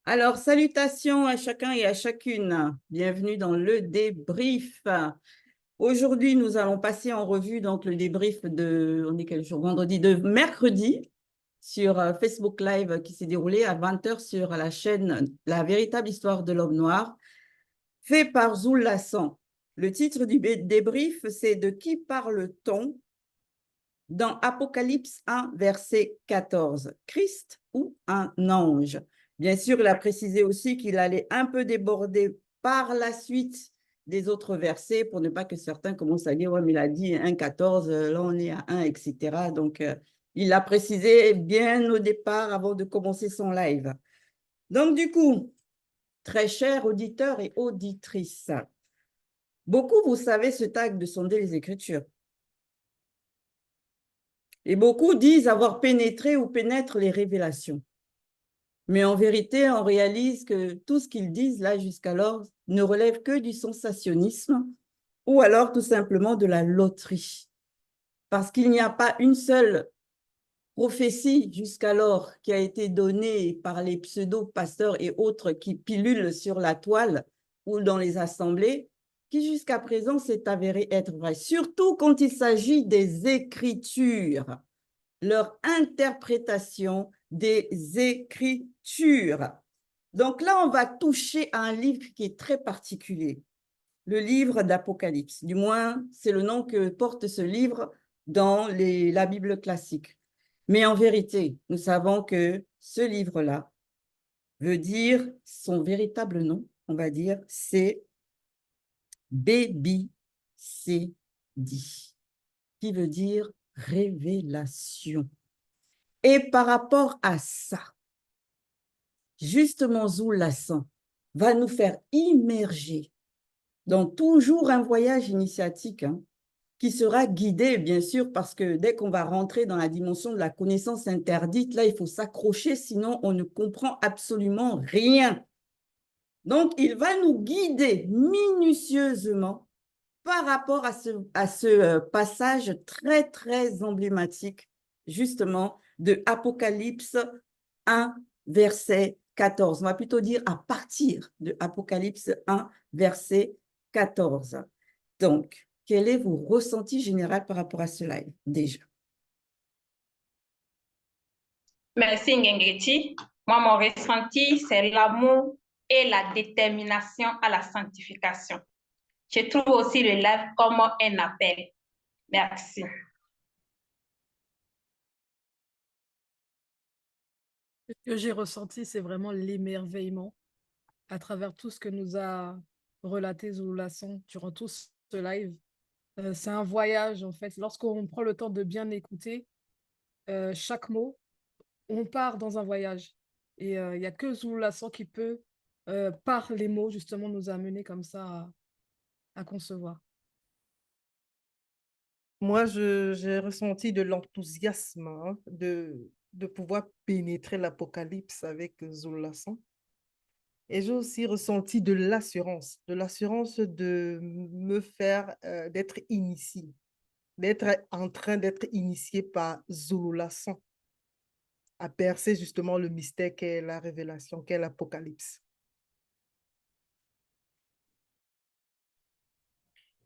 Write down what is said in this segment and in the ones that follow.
Alors, salutations à chacun et à chacune. Bienvenue dans le débrief. Aujourd'hui, nous allons passer en revue donc le débrief on est quel jour? Vendredi, de mercredi sur Facebook Live qui s'est déroulé à 20 h sur la chaîne La véritable histoire de l'homme noir, fait par Zoul Lassan. Le titre du débrief, c'est De qui parle-t-on dans Apocalypse 1, verset 14, Christ ou un ange? Bien sûr, il a précisé aussi qu'il allait un peu déborder par la suite des autres versets pour ne pas que certains commencent à dire, ouais, mais il a dit 1, 14, là on est à 1, etc. Donc, il l'a précisé bien au départ avant de commencer son live. Donc, du coup, très chers auditeurs et auditrices, beaucoup, vous savez, ce tag de sonder les Écritures. Et beaucoup disent avoir pénétré ou pénètrent les révélations. Mais en vérité, on réalise que tout ce qu'ils disent là jusqu'alors ne relève que du sensationnisme ou alors tout simplement de la loterie. Parce qu'il n'y a pas une seule prophétie jusqu'alors qui a été donnée par les pseudo-pasteurs et autres qui pilulent sur la toile ou dans les assemblées, qui jusqu'à présent s'est avérée être vraie, surtout quand il s'agit des Écritures, leur interprétation des Écritures. Donc là, on va toucher à un livre qui est très particulier, le livre d'Apocalypse. Du moins, c'est le nom que porte ce livre dans la Bible classique. Mais en vérité, nous savons que ce livre-là veut dire, son véritable nom, on va dire, c'est BBCD, qui veut dire révélation. Et par rapport à ça, justement, Zoul Lassan va nous faire immerger dans toujours un voyage initiatique qui sera guidé, bien sûr, parce que dès qu'on va rentrer dans la dimension de la connaissance interdite, là, il faut s'accrocher, sinon on ne comprend absolument rien. Donc, il va nous guider minutieusement par rapport à ce passage très, très emblématique, justement, de Apocalypse 1, verset 14. On va plutôt dire à partir de Apocalypse 1, verset 14. Donc, quel est vos ressentis général par rapport à ce live, déjà? Merci Ngengeti. Moi, mon ressenti, c'est l'amour et la détermination à la sanctification. Je trouve aussi le live comme un appel. Merci. Ce que j'ai ressenti, c'est vraiment l'émerveillement à travers tout ce que nous a relaté Zoulou Lassan durant tout ce live. C'est un voyage, en fait. Lorsqu'on prend le temps de bien écouter chaque mot, on part dans un voyage. Et il n'y a que Zoulou Lassan qui peut, par les mots, justement, nous amener comme ça à concevoir. Moi, j'ai ressenti de l'enthousiasme de pouvoir pénétrer l'Apocalypse avec Zoul Lassan. Et j'ai aussi ressenti de l'assurance de me faire, d'être initiée, d'être en train d'être initiée par Zoul Lassan à percer justement le mystère qu'est la révélation, qu'est l'Apocalypse.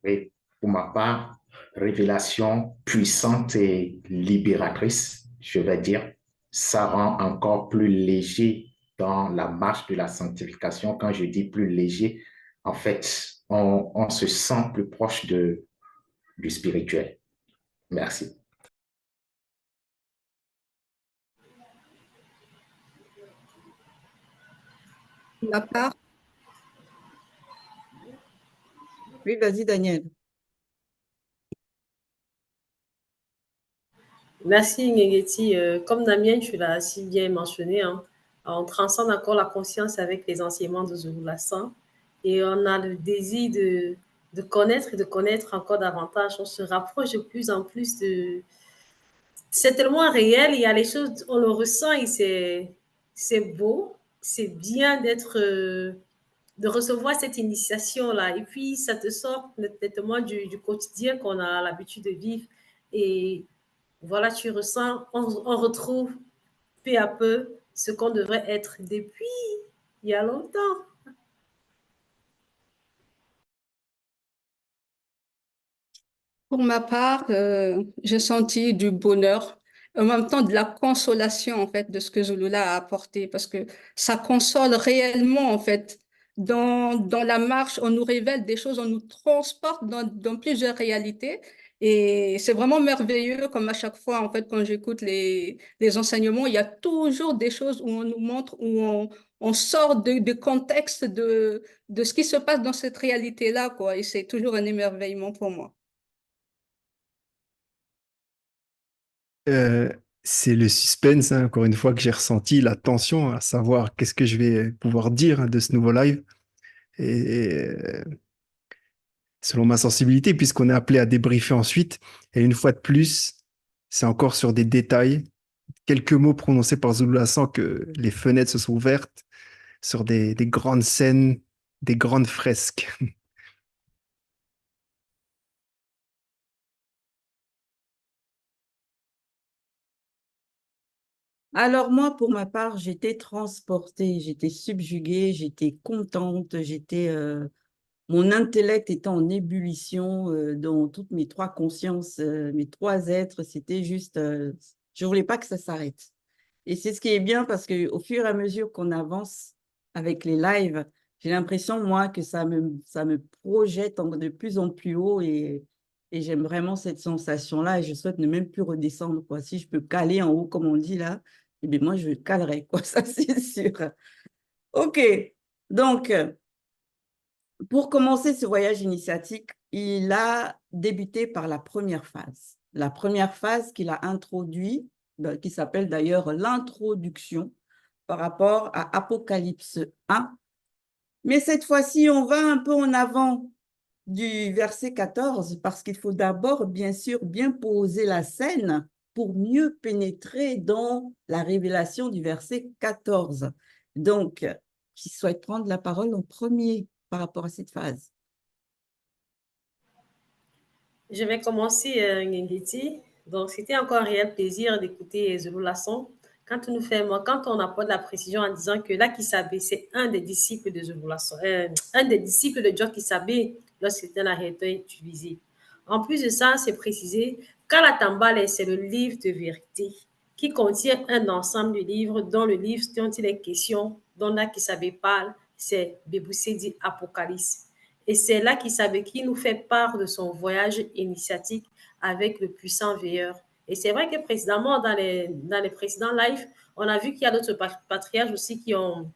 Oui, pour ma part, révélation puissante et libératrice, je vais dire. Ça rend encore plus léger dans la marche de la sanctification. Quand je dis plus léger, en fait, on se sent plus proche du spirituel. Merci. Ma part, Oui, vas-y, Daniel. merci Ngegeti. Comme Damien, tu l'as si bien mentionné, hein, on transcende encore la conscience avec les enseignements de Zoulou Lassan et on a le désir de connaître et de connaître encore davantage. On se rapproche de plus en plus de... C'est tellement réel, il y a les choses, on le ressent et c'est beau, c'est bien d'être... de recevoir cette initiation-là. Et puis, ça te sort nettement du quotidien qu'on a l'habitude de vivre. Et voilà, tu ressens, on retrouve peu à peu ce qu'on devrait être depuis il y a longtemps. Pour ma part, j'ai senti du bonheur, en même temps de la consolation en fait de ce que Zulula a apporté, parce que ça console réellement en fait. Dans la marche, on nous révèle des choses, on nous transporte dans plusieurs réalités. Et c'est vraiment merveilleux, comme à chaque fois, en fait, quand j'écoute les enseignements, il y a toujours des choses où on nous montre, on sort de contexte de ce qui se passe dans cette réalité-là, quoi. Et c'est toujours un émerveillement pour moi. Euh, c'est le suspense, hein, encore une fois, que j'ai ressenti, la tension, à savoir qu'est-ce que je vais pouvoir dire hein, de ce nouveau live. Et selon ma sensibilité, puisqu'on est appelé à débriefer ensuite, et une fois de plus, c'est encore sur des détails, quelques mots prononcés par Zulula sans que les fenêtres se sont ouvertes sur des grandes scènes, des grandes fresques. Alors moi, pour ma part, j'étais transportée, j'étais subjuguée, j'étais contente, mon intellect était en ébullition dans toutes mes trois consciences, mes trois êtres. C'était juste, je voulais pas que ça s'arrête. Et c'est ce qui est bien parce que au fur et à mesure qu'on avance avec les lives, j'ai l'impression moi que ça me projette de plus en plus haut et j'aime vraiment cette sensation-là et je souhaite ne même plus redescendre quoi. Si je peux caler en haut comme on dit là, eh bien moi je calerai quoi, ça c'est sûr. Ok, donc. Pour commencer ce voyage initiatique, il a débuté par la première phase. La première phase qu'il a introduit, qui s'appelle d'ailleurs l'introduction par rapport à Apocalypse 1. Mais cette fois-ci, on va un peu en avant du verset 14 parce qu'il faut d'abord, bien sûr, bien poser la scène pour mieux pénétrer dans la révélation du verset 14. Donc, qui souhaite prendre la parole en premier par rapport à cette phase? Je vais commencer, Ngengeti. Donc, c'était encore un réel plaisir d'écouter Zulu Lasson. Quand on apporte la précision en disant que là, Kisabe, c'est un des disciples de Zulu Lasson, un des disciples de John Kisabe lorsqu'il un arrêté utilisé. En plus de ça, c'est précisé qu'Alatambale, c'est le livre de vérité qui contient un ensemble de livres dont le livre dont il est question, dont là Kisabe parle, c'est Béboussé dit Apocalypse. Et c'est là qui nous fait part de son voyage initiatique avec le puissant veilleur. Et c'est vrai que précédemment, dans les précédents lives, on a vu qu'il y a d'autres patriarches aussi qui ont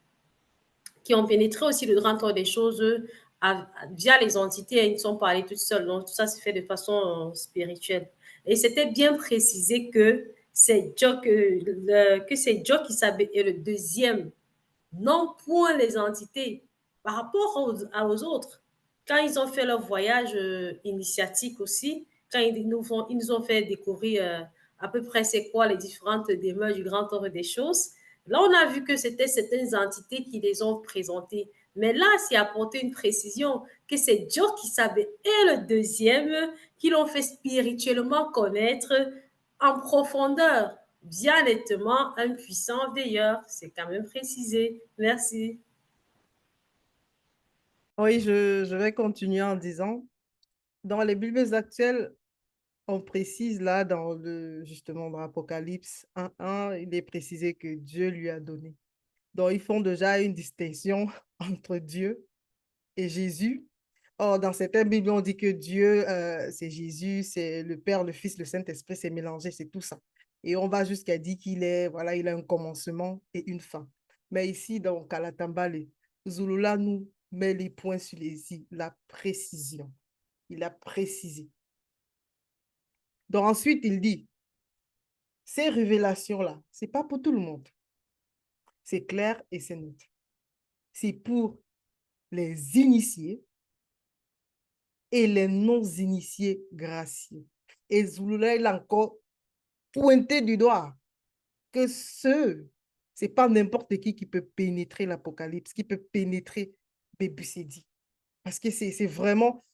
pénétré aussi le grand ordre des choses via les entités. Ils ne sont pas allés tout seuls. Donc, tout ça se fait de façon spirituelle. Et c'était bien précisé que c'est Joe Kisabe est le deuxième, non point les entités, par rapport aux autres. Quand ils ont fait leur voyage initiatique aussi, quand ils nous ont fait découvrir à peu près c'est quoi les différentes demeures du grand ordre des choses, là, on a vu que c'était certaines entités qui les ont présentées. Mais là, c'est apporté une précision que c'est Joe Kisabe est le deuxième qui l'ont fait spirituellement connaître en profondeur, bien nettement un puissant veilleur. C'est quand même précisé. Merci. Oui, je vais continuer en disant, dans les Bibles actuelles, on précise là, justement dans Apocalypse 1:1, il est précisé que Dieu lui a donné. Donc, ils font déjà une distinction entre Dieu et Jésus. Or, dans certaines Bibles, on dit que Dieu, c'est Jésus, c'est le Père, le Fils, le Saint-Esprit, c'est mélangé, c'est tout ça. Et on va jusqu'à dire voilà, il a un commencement et une fin. Mais ici, dans Kalatambale, Zulula nous met les points sur les i, la précision. Il a précisé. Donc ensuite, il dit, ces révélations-là, ce n'est pas pour tout le monde. C'est clair et c'est net. C'est pour les initiés et les non-initiés gracieux. Et Zulula, il a encore pointé du doigt que c'est pas n'importe qui peut pénétrer l'Apocalypse, qui peut pénétrer Bébussédi. Parce que c'est vraiment,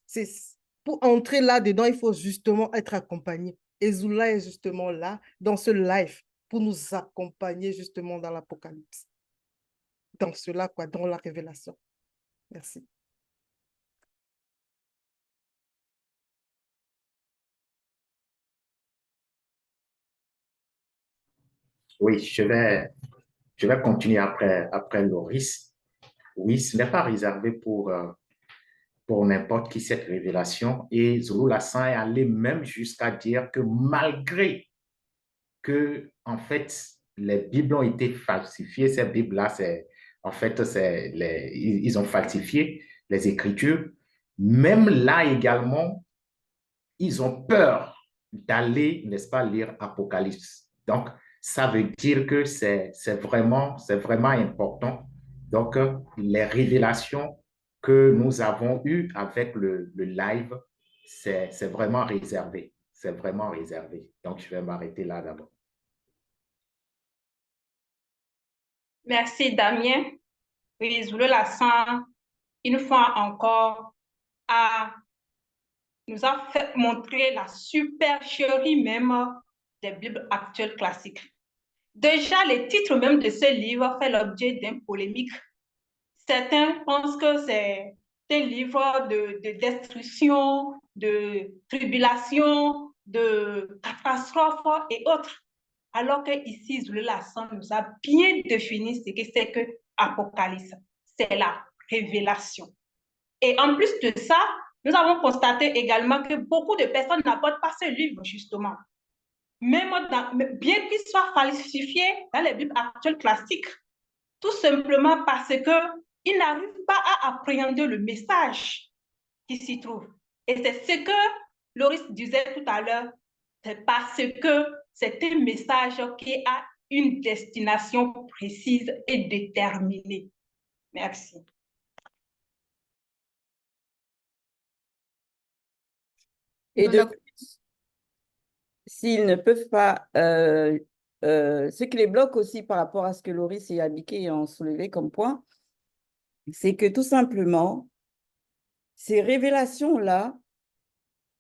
pour entrer là-dedans, il faut justement être accompagné. Et Zulula est justement là, dans ce live, pour nous accompagner justement dans l'Apocalypse. dans cela, quoi, dans la révélation. Merci. Oui, je vais continuer après Loris. Oui, ce n'est pas réservé pour n'importe qui cette révélation. Et Zulu Lassan est allé même jusqu'à dire que malgré que, en fait, les Bibles ont été falsifiées, ces Bibles-là, en fait, ils ont falsifié les Écritures. Même là également, ils ont peur d'aller, n'est-ce pas, lire Apocalypse. Donc, ça veut dire que c'est vraiment important. Donc, les révélations que nous avons eues avec le live, c'est vraiment réservé. C'est vraiment réservé. Donc, je vais m'arrêter là d'abord. Merci, Damien. Oui, Zulu Lassan, une fois encore, nous a fait montrer la supercherie même des Bibles actuelles classiques. Déjà, le titre même de ce livre fait l'objet d'une polémique. Certains pensent que c'est un livre de destruction, de tribulation, de catastrophe et autres. Alors qu'ici, Zulu Lassan nous a bien défini ce que c'est que Apocalypse. C'est la révélation. Et en plus de ça, nous avons constaté également que beaucoup de personnes n'apportent pas ce livre, justement. Même bien qu'il soit falsifié dans les Bibles actuelles classiques, tout simplement parce qu'ils n'arrivent pas à appréhender le message qui s'y trouve. Et c'est ce que Loris disait tout à l'heure, c'est parce que c'est un message qui a une destination précise et déterminée. Merci. Et de Voilà. plus, s'ils ne peuvent pas, ce qui les bloque aussi par rapport à ce que Loris et Abike ont soulevé comme point, c'est que tout simplement, ces révélations-là,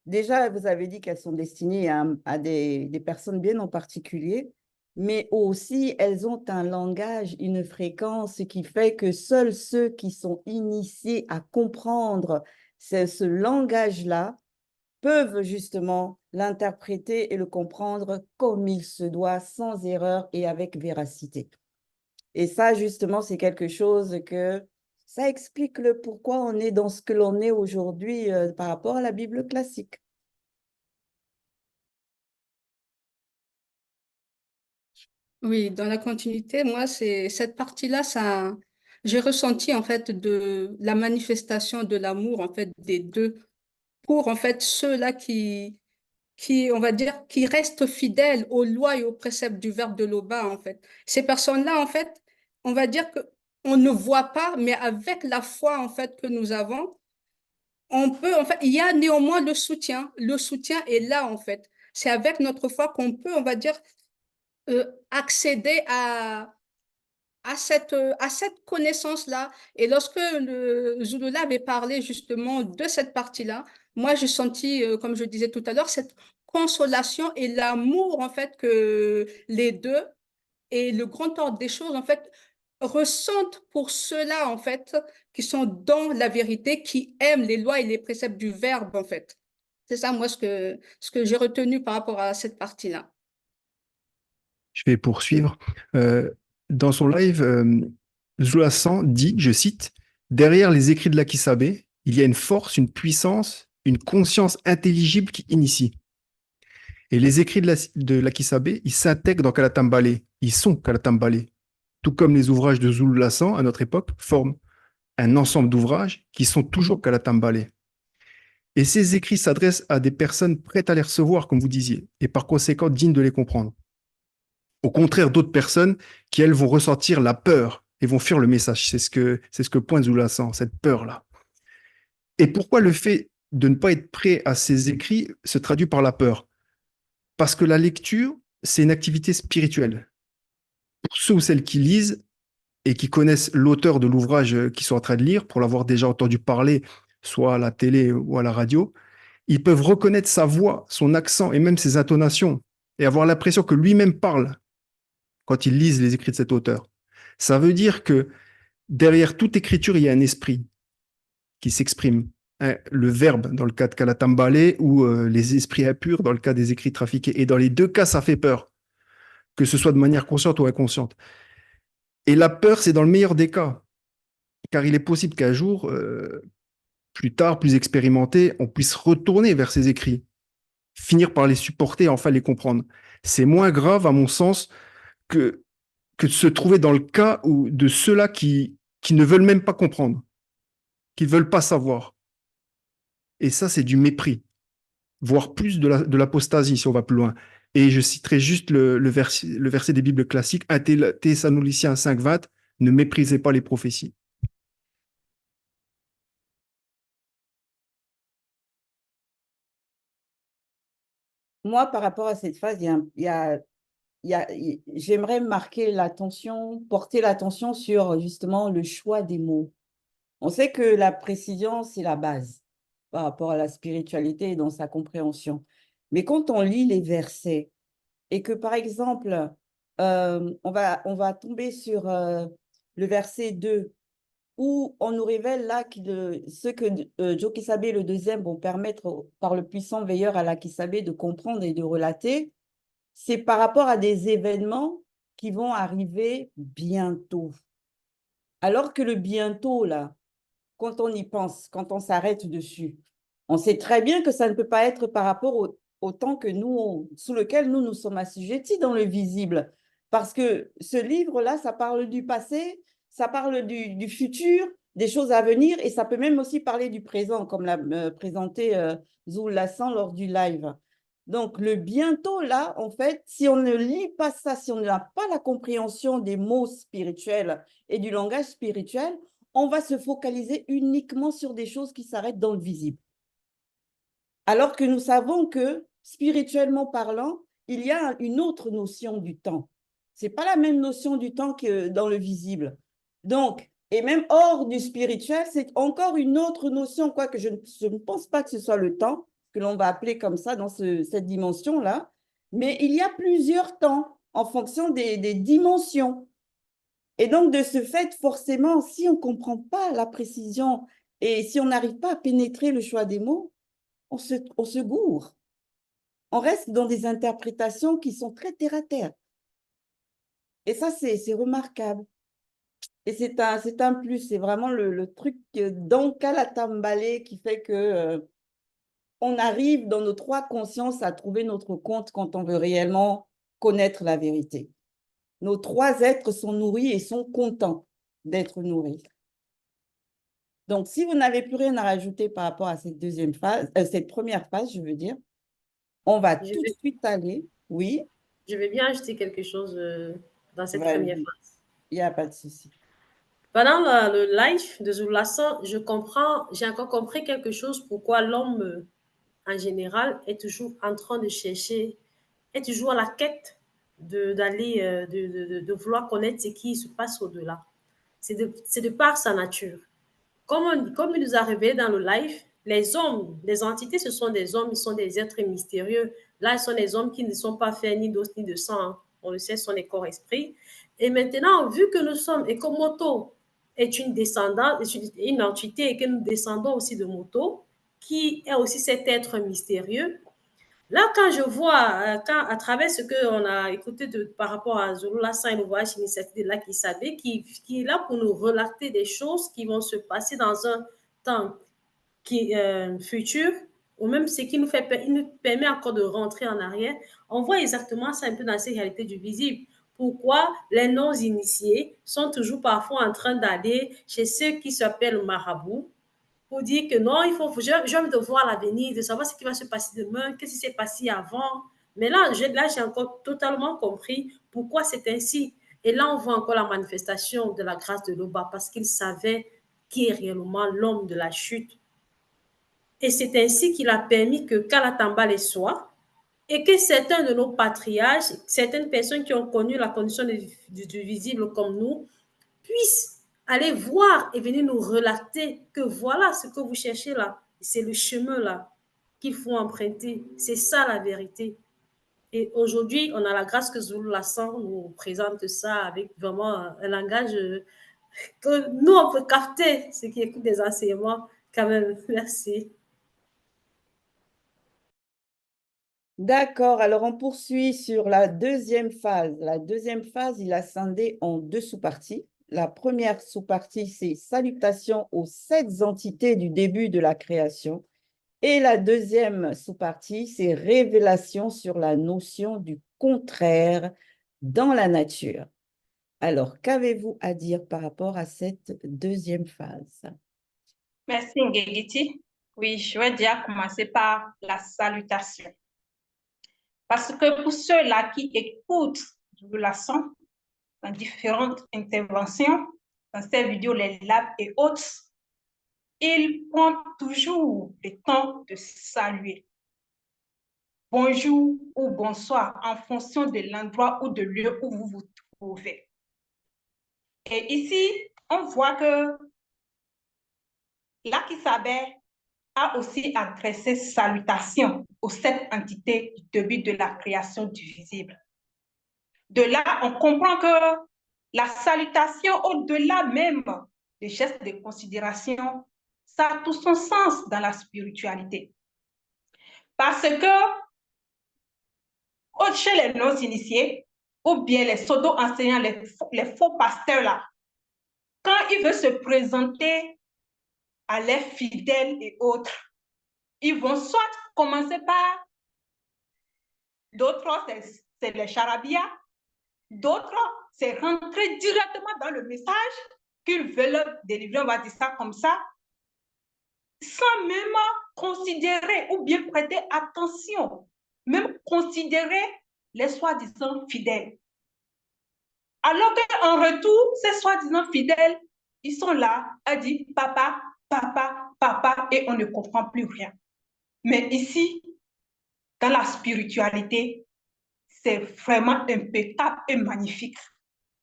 déjà, vous avez dit qu'elles sont destinées à des personnes bien en particulier, mais aussi elles ont un langage, une fréquence qui fait que seuls ceux qui sont initiés à comprendre ce langage-là peuvent justement l'interpréter et le comprendre comme il se doit, sans erreur et avec véracité. Et ça, justement, c'est quelque chose que ça explique le pourquoi on est dans ce que l'on est aujourd'hui par rapport à la Bible classique. Oui, dans la continuité, moi, c'est cette partie-là, ça, j'ai ressenti en fait de la manifestation de l'amour en fait des deux pour en fait ceux-là on va dire, qui restent fidèles aux lois et aux préceptes du Verbe de l'Oba en fait. Ces personnes-là, en fait, on va dire que on ne voit pas, mais avec la foi en fait que nous avons, on peut, en fait, il y a néanmoins le soutien. Le soutien est là en fait. C'est avec notre foi qu'on peut, on va dire, accéder à cette connaissance-là. Et lorsque le Zulula avait parlé justement de cette partie-là, moi, j'ai senti, comme je disais tout à l'heure, cette consolation et l'amour, en fait, que les deux et le grand ordre des choses, en fait, ressentent pour ceux-là, en fait, qui sont dans la vérité, qui aiment les lois et les préceptes du Verbe, en fait. C'est ça, moi, ce que j'ai retenu par rapport à cette partie-là. Je vais poursuivre. Dans son live, Zulasan dit, je cite, derrière les écrits de l'Akisabé, il y a une force, une puissance, une conscience intelligible qui initie. Et les écrits de l'Akisabé, ils s'intègrent dans Kalatambale. Ils sont Kalatambale. Tout comme les ouvrages de Zulasan à notre époque forment un ensemble d'ouvrages qui sont toujours Kalatambale. Et ces écrits s'adressent à des personnes prêtes à les recevoir, comme vous disiez, et par conséquent dignes de les comprendre. Au contraire d'autres personnes qui, elles, vont ressentir la peur et vont fuir le message. C'est ce que pointe Zulasan, cette peur-là. Et pourquoi le fait de ne pas être prêt à ces écrits se traduit par la peur? Parce que la lecture, c'est une activité spirituelle. Pour ceux ou celles qui lisent et qui connaissent l'auteur de l'ouvrage qu'ils sont en train de lire, pour l'avoir déjà entendu parler, soit à la télé ou à la radio, ils peuvent reconnaître sa voix, son accent et même ses intonations et avoir l'impression que lui-même parle quand ils lisent les écrits de cet auteur. Ça veut dire que derrière toute écriture, il y a un esprit qui s'exprime. Hein, le verbe dans le cas de Kalatambale ou les esprits impurs dans le cas des écrits trafiqués. Et dans les deux cas, ça fait peur, que ce soit de manière consciente ou inconsciente. Et la peur, c'est dans le meilleur des cas, car il est possible qu'un jour, plus tard, plus expérimenté, on puisse retourner vers ces écrits, finir par les supporter et enfin les comprendre. C'est moins grave, à mon sens, que de se trouver dans le cas où, de ceux-là qui ne veulent même pas comprendre, qui ne veulent pas savoir. Et ça, c'est du mépris, voire plus de l'apostasie si on va plus loin. Et je citerai juste le verset des Bibles classiques, 1 Thessaloniciens 5,20, ne méprisez pas les prophéties. Moi, par rapport à cette phase, j'aimerais marquer l'attention, porter l'attention sur justement le choix des mots. On sait que la précision, c'est la base par rapport à la spiritualité et dans sa compréhension. Mais quand on lit les versets et que, par exemple, on va tomber sur le verset 2, où on nous révèle là ce que Jokisabe le deuxième vont permettre par le puissant veilleur à la Kisabe de comprendre et de relater, c'est par rapport à des événements qui vont arriver bientôt. Alors que le bientôt, là, quand on y pense, quand on s'arrête dessus, on sait très bien que ça ne peut pas être par rapport au temps que sous lequel nous sommes assujettis dans le visible. Parce que ce livre-là, ça parle du passé, ça parle du futur, des choses à venir, et ça peut même aussi parler du présent, comme l'a présenté Zoul Lassan lors du live. Donc, le bientôt, là, en fait, si on ne lit pas ça, si on n'a pas la compréhension des mots spirituels et du langage spirituel, on va se focaliser uniquement sur des choses qui s'arrêtent dans le visible. Alors que nous savons que, spirituellement parlant, il y a une autre notion du temps. Ce n'est pas la même notion du temps que dans le visible. Donc, et même hors du spirituel, c'est encore une autre notion, quoique je ne pense pas que ce soit le temps, que l'on va appeler comme ça dans cette dimension-là, mais il y a plusieurs temps en fonction des dimensions. Et donc, de ce fait, forcément, si on ne comprend pas la précision et si on n'arrive pas à pénétrer le choix des mots, on se gourre. On reste dans des interprétations qui sont très terre-à-terre. Et ça, c'est remarquable. Et c'est un plus, c'est vraiment le truc d'Ankalatambalé qui fait que on arrive dans nos trois consciences à trouver notre compte quand on veut réellement connaître la vérité. Nos trois êtres sont nourris et sont contents d'être nourris. Donc, si vous n'avez plus rien à rajouter par rapport à cette deuxième phase, cette première phase, je veux dire, on va tout de suite aller. Oui. Je vais bien ajouter quelque chose dans cette première phase. Il n'y a pas de souci. Pendant le live de Zoulasan, j'ai encore compris quelque chose, pourquoi l'homme en général est toujours en train de chercher, est toujours à la quête de vouloir connaître ce qui se passe au-delà. C'est de par sa nature. Comme il nous a révélé dans le live, les hommes, les entités, ce sont des hommes, ils sont des êtres mystérieux. Là, ce sont des hommes qui ne sont pas faits ni d'os ni de sang. Hein. On le sait, ce sont des corps-esprits. Et maintenant, vu que nous sommes, et que Moto est une descendante, une entité, et que nous descendons aussi de Moto, qui est aussi cet être mystérieux, là, quand je vois, à travers ce qu'on a écouté par rapport à Zulu Lassan et le voyage initiatique de Laki Sabé, qui est là pour nous relater des choses qui vont se passer dans un temps futur, ou même ce qui il nous permet encore de rentrer en arrière, on voit exactement ça un peu dans ces réalités du visible. Pourquoi les non-initiés sont toujours parfois en train d'aller chez ceux qui s'appellent marabouts, pour dire que non, j'ai envie de voir l'avenir, de savoir ce qui va se passer demain, qu'est-ce qui s'est passé avant. Mais là, j'ai encore totalement compris pourquoi c'est ainsi. Et là, on voit encore la manifestation de la grâce de l'Oba parce qu'il savait qui est réellement l'homme de la chute. Et c'est ainsi qu'il a permis que Kalatambale soit et que certains de nos patriarches, certaines personnes qui ont connu la condition du visible comme nous, puissent aller voir et venir nous relater que voilà ce que vous cherchez là. C'est le chemin là qu'il faut emprunter. C'est ça la vérité. Et aujourd'hui, on a la grâce que Zulu Lassan nous présente ça avec vraiment un langage que nous, on peut capter ce qui écoute des enseignements quand même. Merci. D'accord, alors on poursuit sur la deuxième phase. La deuxième phase, il a scindé en deux sous-parties. La première sous-partie, c'est Salutations aux 7 entités du début de la création. Et la deuxième sous-partie, c'est Révélation sur la notion du contraire dans la nature. Alors, qu'avez-vous à dire par rapport à cette deuxième phase? Merci Ngegiti. Oui, je vais déjà commencer par la salutation. Parce que pour ceux-là qui écoutent de la son dans différentes interventions, dans ces vidéos, les labs et autres, ils prennent toujours le temps de saluer. Bonjour ou bonsoir en fonction de l'endroit ou de lieu où vous vous trouvez. Et ici, on voit que Lakisabè a aussi adressé salutations aux 7 entités du début de la création du visible. De là, on comprend que la salutation, au-delà même des gestes de considération, ça a tout son sens dans la spiritualité. Parce que chez les non-initiés, ou bien les pseudo-enseignants, les faux pasteurs là, quand ils veulent se présenter à leurs fidèles et autres, ils vont soit commencer par d'autres, c'est les charabia, d'autres, c'est rentrer directement dans le message qu'ils veulent délivrer, on va dire ça comme ça, sans même considérer ou bien prêter attention, même considérer les soi-disant fidèles. Alors qu'en retour, ces soi-disant fidèles, ils sont là à dire papa, papa, papa, et on ne comprend plus rien. Mais ici, dans la spiritualité, c'est vraiment impeccable et magnifique.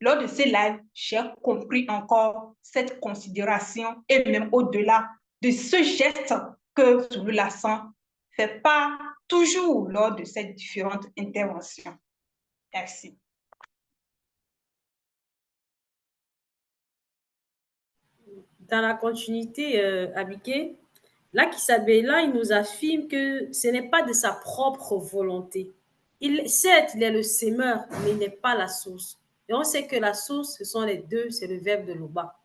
Lors de ces lives, j'ai compris encore cette considération et même au-delà de ce geste que Zulu-Lassans fait pas toujours lors de ces différentes interventions. Merci. Dans la continuité, Abiké, Lakisabè, là, il nous affirme que ce n'est pas de sa propre volonté. Certes, il est le sémeur, mais il n'est pas la source. Et on sait que la source, ce sont les deux, c'est le verbe de Loba.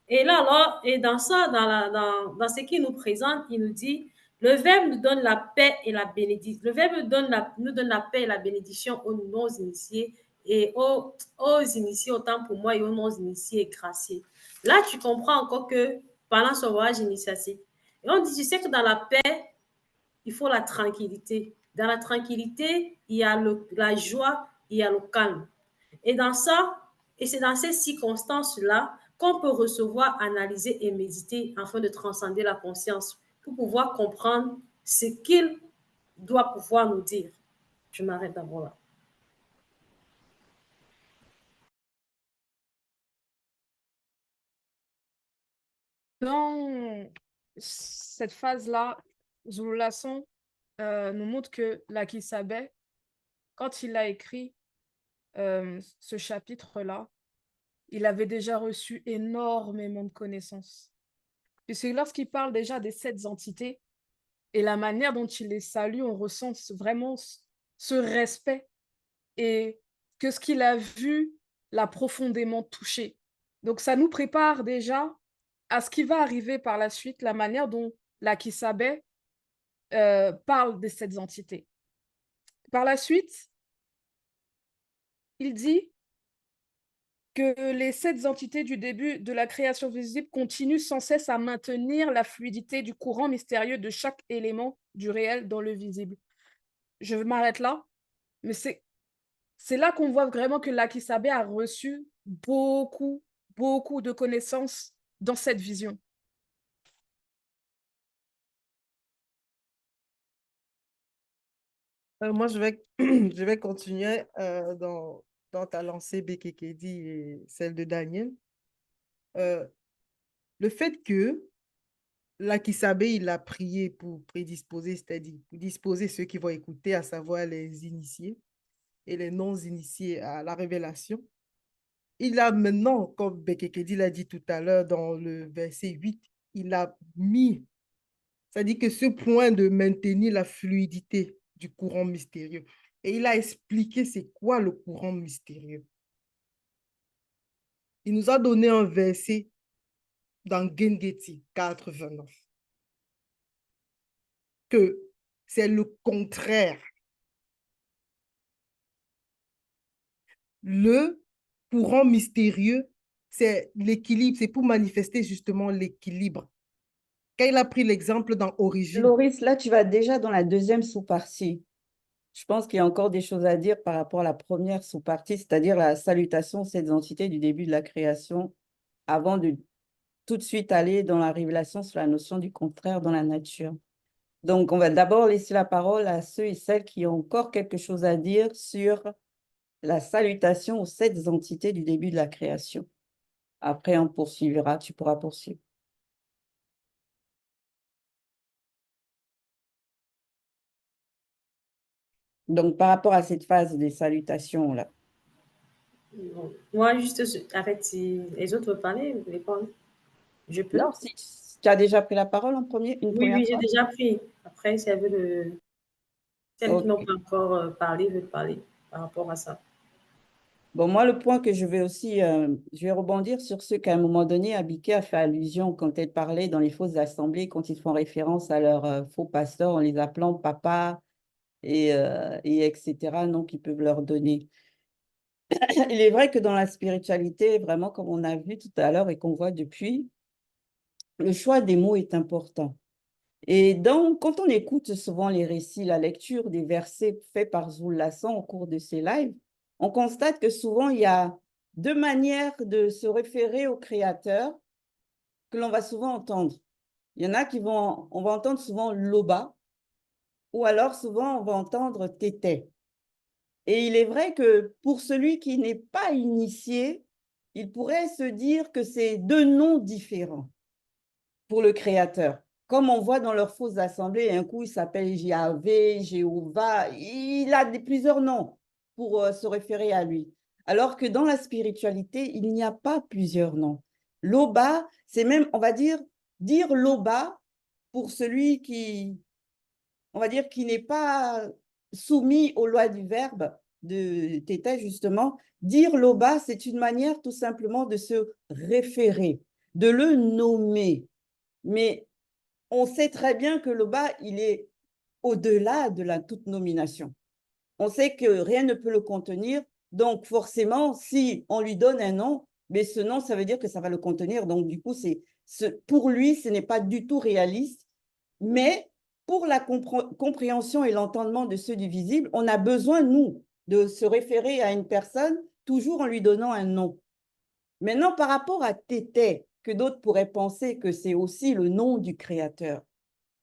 Et là, alors, et dans ça, dans ce qu'il nous présente, il nous dit, le verbe nous donne la paix et la bénédiction. Le verbe nous donne la paix et la bénédiction aux non-initiés et aux initiés, autant pour moi, et aux non-initiés et graciés. Là, tu comprends encore que pendant son voyage initiatique, et on dit, tu sais que dans la paix, il faut la tranquillité. Dans la tranquillité, il y a la joie, il y a le calme. Et dans ça, et c'est dans ces circonstances-là qu'on peut recevoir, analyser et méditer afin de transcender la conscience pour pouvoir comprendre ce qu'il doit pouvoir nous dire. Je m'arrête d'abord là. Dans cette phase-là, Zulu-Lassans nous montre que Lakisabè, quand il a écrit ce chapitre-là, il avait déjà reçu énormément de connaissances. Puisque lorsqu'il parle déjà des 7 entités et la manière dont il les salue, on ressent vraiment ce respect et que ce qu'il a vu l'a profondément touché. Donc ça nous prépare déjà à ce qui va arriver par la suite, la manière dont Lakisabè parle des 7 entités. Par la suite, il dit que les 7 entités du début de la création visible continuent sans cesse à maintenir la fluidité du courant mystérieux de chaque élément du réel dans le visible. Je m'arrête là, mais c'est là qu'on voit vraiment que Lakisabè a reçu beaucoup de connaissances dans cette vision. Moi, je vais continuer dans ta lancée Bekekedi et celle de Daniel. Le fait que Lakisabè, il a prié pour prédisposer, c'est-à-dire pour disposer ceux qui vont écouter, à savoir les initiés et les non-initiés à la révélation. il a maintenant, comme Bekekedi l'a dit tout à l'heure dans le verset 8, il a mis, c'est-à-dire que ce point de maintenir la fluidité du courant mystérieux. Et il a expliqué c'est quoi le courant mystérieux. Il nous a donné un verset dans Gengeti 4:29 que c'est le contraire. Le courant mystérieux, c'est l'équilibre, c'est pour manifester justement l'équilibre. Quand il a pris l'exemple dans Origine, Loris, là, tu vas déjà dans la deuxième sous-partie. Je pense qu'il y a encore des choses à dire par rapport à la première sous-partie, c'est-à-dire la salutation, cette entité du début de la création, avant de tout de suite aller dans la révélation sur la notion du contraire dans la nature. Donc, on va d'abord laisser la parole à ceux et celles qui ont encore quelque chose à dire sur la salutation aux 7 entités du début de la création. Après, on poursuivra, tu pourras poursuivre. Donc, par rapport à cette phase des salutations-là. Bon, moi, juste, arrête, si les autres veulent parler, vous voulez parler? Je peux? Non, si tu as déjà pris la parole en premier, une Oui, première oui, j'ai fois? déjà pris. Après, si celles qui Ok. n'ont pas encore parlé veulent parler par rapport à ça. Bon, moi, le point que je vais aussi, je vais rebondir sur ce qu'à un moment donné, Abiké a fait allusion quand elle parlait dans les fausses assemblées, quand ils font référence à leurs faux pasteurs en les appelant papa et etc., nom qu'ils peuvent leur donner. Il est vrai que dans la spiritualité, vraiment, comme on a vu tout à l'heure et qu'on voit depuis, le choix des mots est important. Et donc, quand on écoute souvent les récits, la lecture des versets faits par Zul Lassan au cours de ses lives, on constate que souvent, il y a 2 manières de se référer au Créateur que l'on va souvent entendre. Il y en a on va entendre souvent Loba, ou alors souvent on va entendre Tété. Et il est vrai que pour celui qui n'est pas initié, il pourrait se dire que c'est 2 noms différents pour le Créateur. Comme on voit dans leurs fausses assemblées, un coup il s'appelle Yahvé, Jéhovah, il a plusieurs noms pour se référer à lui. Alors que dans la spiritualité, il n'y a pas plusieurs noms. Loba, c'est même, on va dire Loba pour celui qui, on va dire, qui n'est pas soumis aux lois du verbe de Tété, justement. Dire Loba, c'est une manière tout simplement de se référer, de le nommer. Mais on sait très bien que Loba, il est au-delà de la toute nomination. On sait que rien ne peut le contenir. Donc, forcément, si on lui donne un nom, mais ce nom, ça veut dire que ça va le contenir. Donc, du coup, pour lui, ce n'est pas du tout réaliste. Mais pour la compréhension et l'entendement de ceux du visible, on a besoin, nous, de se référer à une personne, toujours en lui donnant un nom. Maintenant, par rapport à Tété, que d'autres pourraient penser que c'est aussi le nom du Créateur.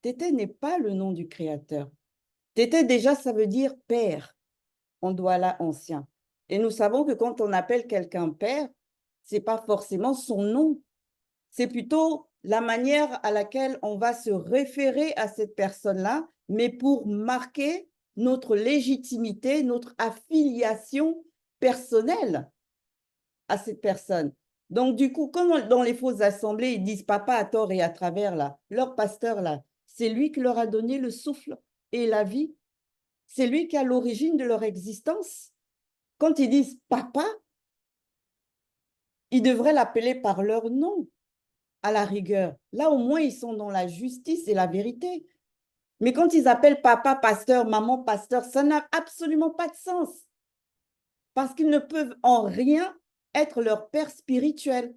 Tété n'est pas le nom du Créateur. Tété, déjà, ça veut dire père, en douala ancien. Et nous savons que quand on appelle quelqu'un père, ce n'est pas forcément son nom. C'est plutôt la manière à laquelle on va se référer à cette personne-là, mais pour marquer notre légitimité, notre affiliation personnelle à cette personne. Donc, du coup, comme dans les fausses assemblées, ils disent papa à tort et à travers, là, leur pasteur, là, c'est lui qui leur a donné le souffle et la vie. C'est lui qui est à l'origine de leur existence. Quand ils disent papa, ils devraient l'appeler par leur nom, à la rigueur. Là, au moins, ils sont dans la justice et la vérité. Mais quand ils appellent papa pasteur, maman pasteur, ça n'a absolument pas de sens. Parce qu'ils ne peuvent en rien être leur père spirituel.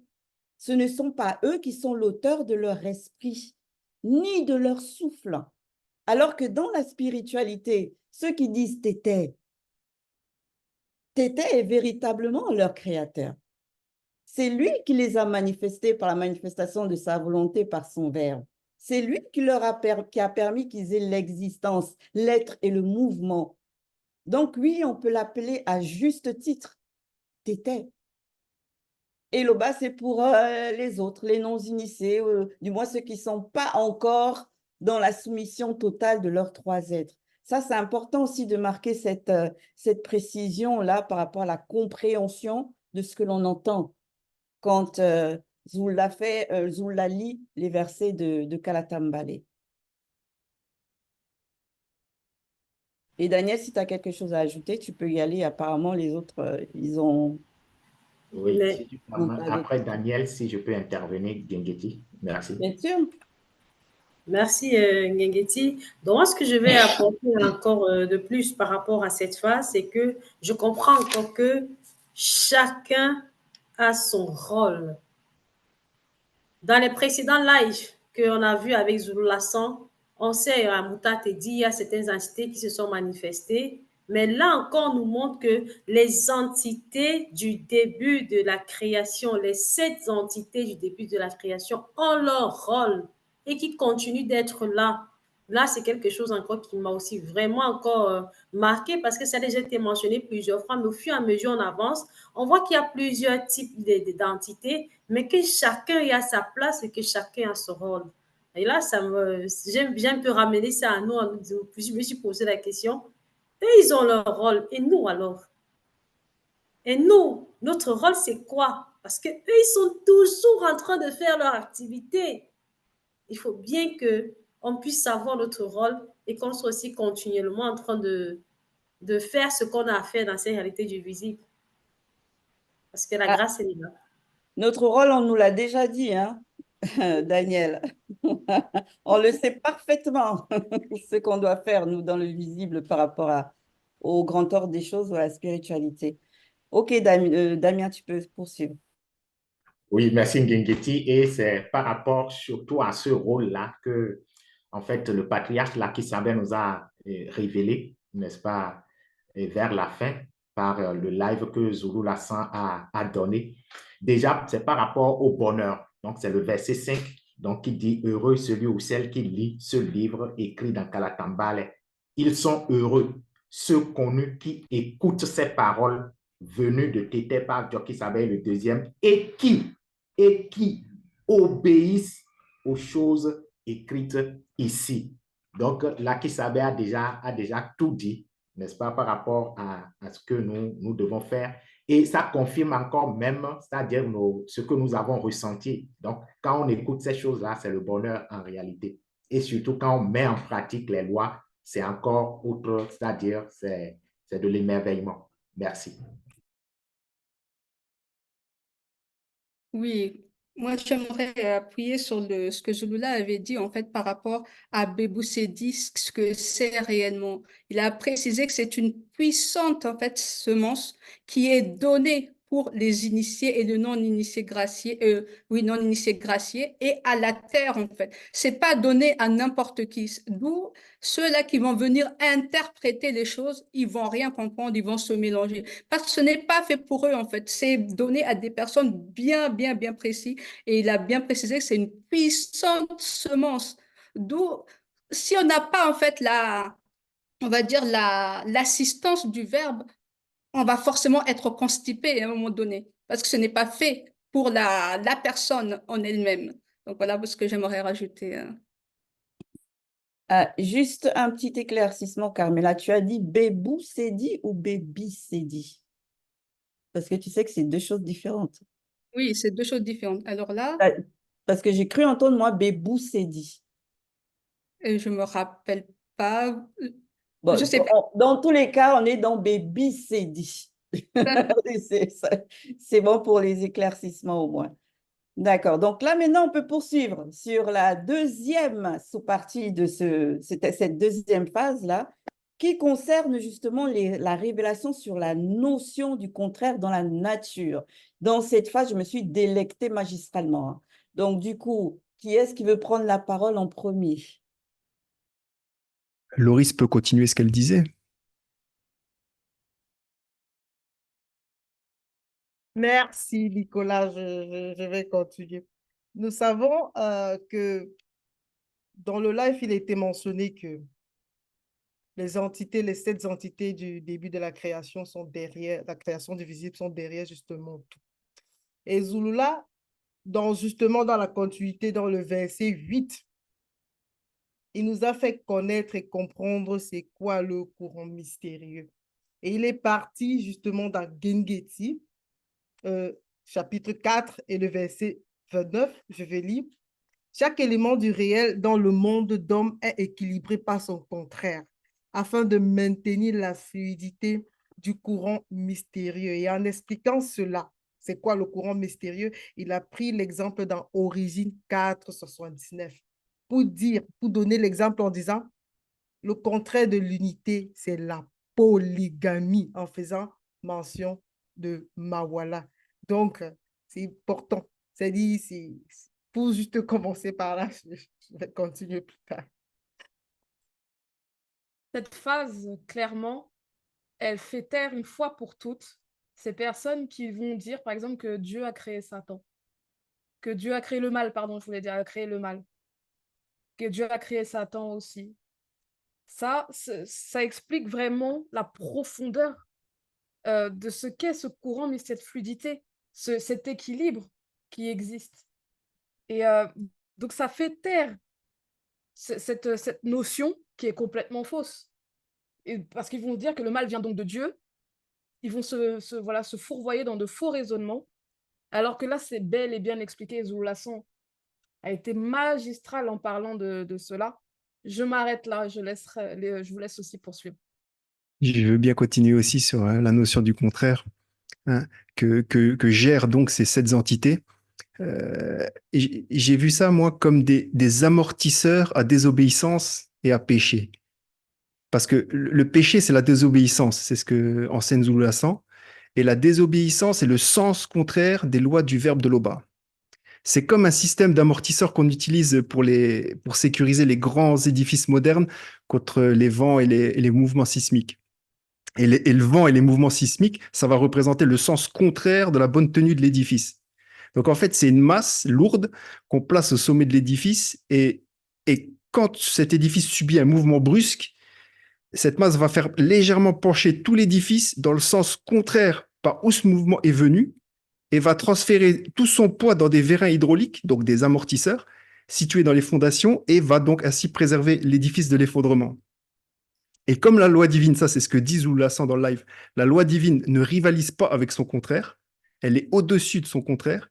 Ce ne sont pas eux qui sont l'auteur de leur esprit, ni de leur souffle. Alors que dans la spiritualité, ceux qui disent Tété, Tété est véritablement leur créateur. C'est lui qui les a manifestés par la manifestation de sa volonté par son verbe. C'est lui qui a permis qu'ils aient l'existence, l'être et le mouvement. Donc oui, on peut l'appeler à juste titre Tété. Et Loba, c'est pour les autres, les non-initiés, du moins ceux qui ne sont pas encore dans la soumission totale de leurs 3 êtres. Ça, c'est important aussi de marquer cette précision-là par rapport à la compréhension de ce que l'on entend quand Zula lit les versets de Kalatambale. Et Daniel, si tu as quelque chose à ajouter, tu peux y aller. Apparemment, les autres, ils ont... Oui, Mais, si tu n'ont permets. pas de Après questions. Daniel, si je peux intervenir, Gengeti. Merci. Bien sûr. merci, Ngengeti. Donc, moi, ce que je vais apporter encore de plus par rapport à cette phase, c'est que je comprends encore que chacun a son rôle. Dans les précédents lives qu'on a vus avec Zulu Lassan, on sait, à Mouta te dit, il y a certaines entités qui se sont manifestées. Mais là encore, on nous montre que les entités du début de la création, les 7 entités du début de la création ont leur rôle et qui continuent d'être là. Là, c'est quelque chose encore qui m'a aussi vraiment encore marqué parce que ça a déjà été mentionné plusieurs fois, mais au fur et à mesure on avance, on voit qu'il y a plusieurs types d'identités, mais que chacun y a sa place et que chacun a son rôle. Et là, j'aime bien un peu ramener ça à nous. Je me suis posé la question, eux, ils ont leur rôle, et nous alors? Et nous, notre rôle, c'est quoi? Parce qu'eux, ils sont toujours en train de faire leur activité. Il faut bien qu'on puisse savoir notre rôle et qu'on soit aussi continuellement en train de faire ce qu'on a à faire dans ces réalités du visible. Parce que la Ah, grâce, elle est là. notre rôle, on nous l'a déjà dit, hein, Daniel. On le sait parfaitement, ce qu'on doit faire, nous, dans le visible par rapport au grand ordre des choses, ou à la spiritualité. Ok, Damien, tu peux poursuivre. Oui, merci Ngengeti. Et c'est par rapport surtout à ce rôle-là que, en fait, le patriarche Lakisabè nous a révélé, n'est-ce pas, vers la fin, par le live que Zulu Lassan a donné. Déjà, c'est par rapport au bonheur. Donc, c'est le verset 5, donc, qui dit « Heureux celui ou celle qui lit ce livre écrit dans Kalatambale. Ils sont heureux, ceux connus qui écoutent ces paroles venues de Tété par Joki Sabé le deuxième et qui obéissent aux choses écrites ici. » Donc, Laki Sabé a déjà tout dit, n'est-ce pas, par rapport à ce que nous devons faire. Et ça confirme encore même, c'est-à-dire ce que nous avons ressenti. Donc, quand on écoute ces choses-là, c'est le bonheur en réalité. Et surtout, quand on met en pratique les lois, c'est encore autre, c'est-à-dire c'est de l'émerveillement. Merci. Oui, moi j'aimerais appuyer sur ce que Zulula avait dit en fait par rapport à Bébou Sedi, ce que c'est réellement. Il a précisé que c'est une puissante en fait semence qui est donnée pour les initiés et les non-initiés graciés, non-initiés graciés et à la terre en fait. C'est pas donné à n'importe qui. D'où ceux-là qui vont venir interpréter les choses, ils vont rien comprendre, ils vont se mélanger. Parce que ce n'est pas fait pour eux, en fait. C'est donné à des personnes bien précises. Et il a bien précisé que c'est une puissante semence. D'où, si on n'a pas, en fait, on va dire, l'assistance du verbe, on va forcément être constipé à un moment donné. Parce que ce n'est pas fait pour la personne en elle-même. Donc voilà ce que j'aimerais rajouter. Juste un petit éclaircissement, Carmela. Tu as dit Bébou Sedi ou Bébi Sedi? Parce que tu sais que c'est deux choses différentes. Oui, c'est deux choses différentes. Alors là, Parce que j'ai cru entendre, moi, Bébou Sedi. je me rappelle pas. Bon, Je sais pas. dans tous les cas, on est dans Bébi Sedi. C'est bon pour les éclaircissements au moins. D'accord. Donc là, maintenant, on peut poursuivre sur la deuxième sous-partie de cette deuxième phase-là, qui concerne justement la révélation sur la notion du contraire dans la nature. Dans cette phase, je me suis délectée magistralement, hein. Donc, du coup, qui est-ce qui veut prendre la parole en premier? Loris peut continuer ce qu'elle disait. Merci, Nicolas. Je vais continuer. Nous savons que dans le live, il a été mentionné que les 7 entités du début de la création sont derrière, la création du visible sont derrière justement tout. Et Zulula, justement dans la continuité, dans le verset 8, il nous a fait connaître et comprendre c'est quoi le courant mystérieux. Et il est parti justement dans Gengeti, chapitre 4 et le verset 29, je vais lire. Chaque élément du réel dans le monde d'homme est équilibré par son contraire, afin de maintenir la fluidité du courant mystérieux. Et en expliquant cela, c'est quoi le courant mystérieux? Il a pris l'exemple dans Origine 4:79 pour donner l'exemple en disant le contraire de l'unité, c'est la polygamie, en faisant mention de Mawala. Donc, c'est important. C'est-à-dire, pour juste commencer par là, je vais continuer plus tard. Cette phase, clairement, elle fait taire une fois pour toutes ces personnes qui vont dire, par exemple, que Dieu a créé Satan, que Dieu a créé le mal, pardon, je voulais dire, a créé le mal, que Dieu a créé Satan aussi. Ça explique vraiment la profondeur de ce qu'est ce courant, mais cette fluidité, cet équilibre qui existe. Et donc, ça fait taire cette notion qui est complètement fausse. Et parce qu'ils vont dire que le mal vient donc de Dieu, ils vont se fourvoyer dans de faux raisonnements, alors que là, c'est bel et bien expliqué. Zoulasson a été magistral en parlant de cela. Je m'arrête là, je vous laisse aussi poursuivre. Je veux bien continuer aussi sur la notion du contraire, hein, que gèrent donc ces 7 entités. J'ai vu ça, moi, comme des amortisseurs à désobéissance et à péché. Parce que le péché, c'est la désobéissance, c'est ce que enseigne Zoulassan. Et la désobéissance est le sens contraire des lois du verbe de l'Oba. C'est comme un système d'amortisseur qu'on utilise pour sécuriser les grands édifices modernes contre les vents et les mouvements sismiques. Et le vent et les mouvements sismiques, ça va représenter le sens contraire de la bonne tenue de l'édifice. Donc en fait, c'est une masse lourde qu'on place au sommet de l'édifice et quand cet édifice subit un mouvement brusque, cette masse va faire légèrement pencher tout l'édifice dans le sens contraire par où ce mouvement est venu et va transférer tout son poids dans des vérins hydrauliques, donc des amortisseurs, situés dans les fondations et va donc ainsi préserver l'édifice de l'effondrement. Et comme la loi divine, ça c'est ce que dit Zoulassan dans le live, la loi divine ne rivalise pas avec son contraire, elle est au-dessus de son contraire.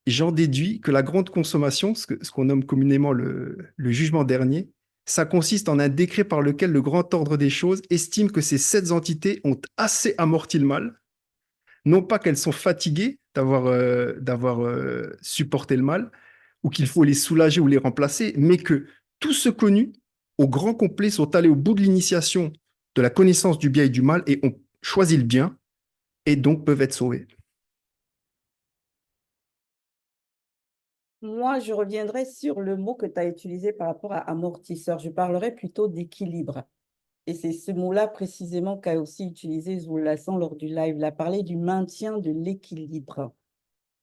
J'en déduis que la grande consommation, ce qu'on nomme communément le jugement dernier, ça consiste en un décret par lequel le grand ordre des choses estime que ces 7 entités ont assez amorti le mal, non pas qu'elles sont fatiguées d'avoir supporté le mal, ou qu'il faut les soulager ou les remplacer, mais que tous ceux connus, au grand complet, sont allés au bout de l'initiation de la connaissance du bien et du mal et ont choisi le bien, et donc peuvent être sauvés. Moi, je reviendrai sur le mot que tu as utilisé par rapport à amortisseur. Je parlerai plutôt d'équilibre. Et c'est ce mot-là précisément qu'a aussi utilisé Zoulassan lors du live. Il a parlé du maintien de l'équilibre.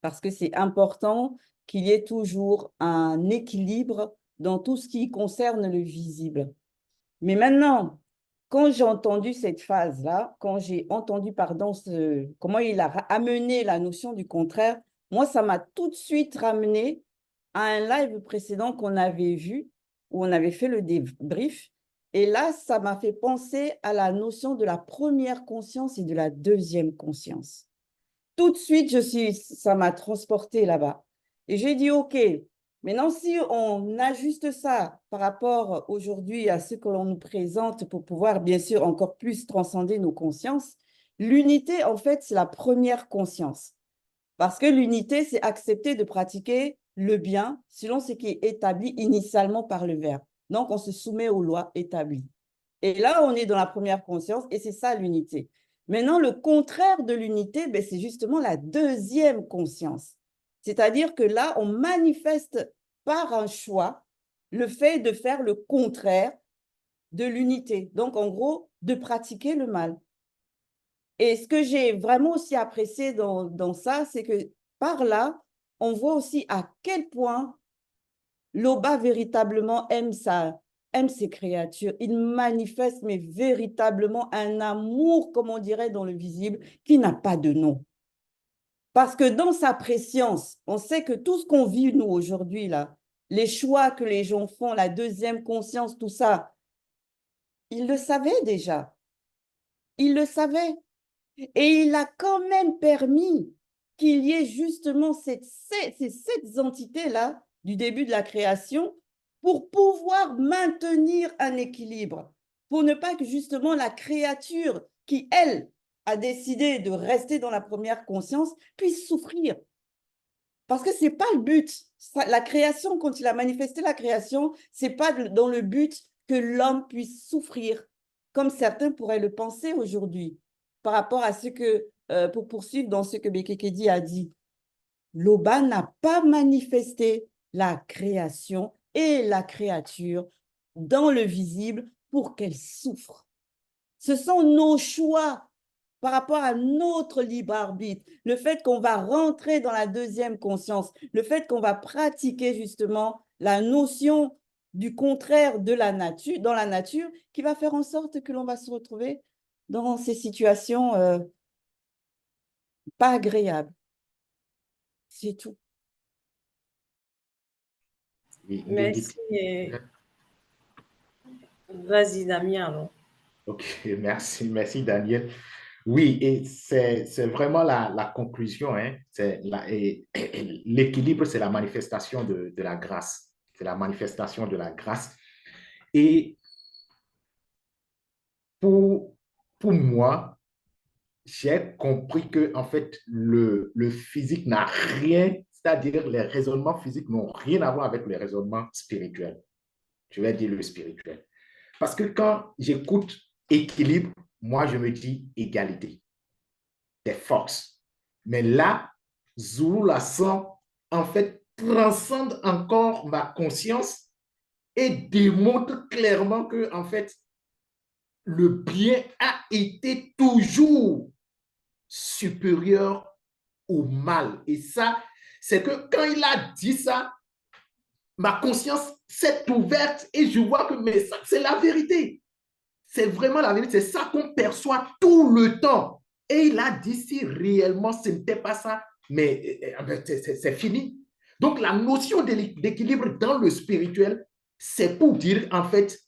Parce que c'est important qu'il y ait toujours un équilibre dans tout ce qui concerne le visible. Mais maintenant, quand j'ai entendu cette phase-là, quand j'ai entendu, pardon, comment il a amené la notion du contraire, moi, ça m'a tout de suite ramené à un live précédent qu'on avait vu, où on avait fait le débrief. Et là, ça m'a fait penser à la notion de la première conscience et de la deuxième conscience. Tout de suite, ça m'a transporté là-bas. Et j'ai dit, OK, maintenant, si on ajuste ça par rapport aujourd'hui à ce que l'on nous présente pour pouvoir, bien sûr, encore plus transcender nos consciences, l'unité, en fait, c'est la première conscience. Parce que l'unité, c'est accepter de pratiquer le bien selon ce qui est établi initialement par le Verbe. Donc, on se soumet aux lois établies. Et là, on est dans la première conscience et c'est ça l'unité. Maintenant, le contraire de l'unité, ben, c'est justement la deuxième conscience. C'est-à-dire que là, on manifeste par un choix le fait de faire le contraire de l'unité. Donc, en gros, de pratiquer le mal. Et ce que j'ai vraiment aussi apprécié dans ça, c'est que par là, on voit aussi à quel point l'Oba véritablement aime ses créatures. Il manifeste, mais véritablement un amour, comme on dirait dans le visible, qui n'a pas de nom. Parce que dans sa préscience, on sait que tout ce qu'on vit, nous, aujourd'hui, là, les choix que les gens font, la deuxième conscience, tout ça, il le savait déjà. Il le savait. Et il a quand même permis qu'il y ait justement ces 7 entités-là du début de la création pour pouvoir maintenir un équilibre, pour ne pas que justement la créature qui, elle, a décidé de rester dans la première conscience puisse souffrir. Parce que ce n'est pas le but. La création, quand il a manifesté la création, ce n'est pas dans le but que l'homme puisse souffrir, comme certains pourraient le penser aujourd'hui, par rapport à ce que, pour poursuivre dans ce que Bekekedi a dit. L'Oba n'a pas manifesté la création et la créature dans le visible pour qu'elle souffre. Ce sont nos choix par rapport à notre libre arbitre, le fait qu'on va rentrer dans la deuxième conscience, le fait qu'on va pratiquer justement la notion du contraire de la nature, dans la nature, qui va faire en sorte que l'on va se retrouver dans ces situations pas agréables. C'est tout. Oui, Merci. Vas-y, Damien, alors. Ok, merci Daniel. Oui, et c'est vraiment la conclusion. Hein. L'équilibre, c'est la manifestation de la grâce. C'est la manifestation de la grâce. Et pour moi, j'ai compris que en fait, le physique n'a rien, c'est-à-dire les raisonnements physiques n'ont rien à voir avec les raisonnements spirituels. Je vais dire le spirituel. Parce que quand j'écoute équilibre, moi, je me dis égalité des forces. Mais là, Zulu Lassan, en fait, transcende encore ma conscience et démontre clairement que, en fait, le bien a été toujours supérieur au mal. Et ça, c'est que quand il a dit ça, ma conscience s'est ouverte et je vois que mais ça, c'est la vérité. C'est vraiment la vérité. C'est ça qu'on perçoit tout le temps. Et il a dit si réellement ce n'était pas ça, mais c'est fini. Donc la notion d'équilibre dans le spirituel, c'est pour dire en fait,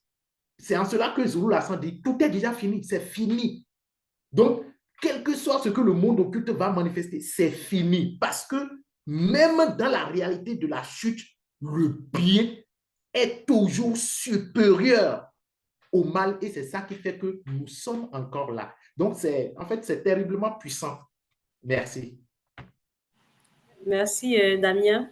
c'est en cela que Zulu Lassan dit tout est déjà fini, c'est fini. Donc, quel que soit ce que le monde occulte va manifester, c'est fini. Parce que même dans la réalité de la chute, le bien est toujours supérieur au mal et c'est ça qui fait que nous sommes encore là. Donc, en fait, c'est terriblement puissant. Merci. Merci, Damien.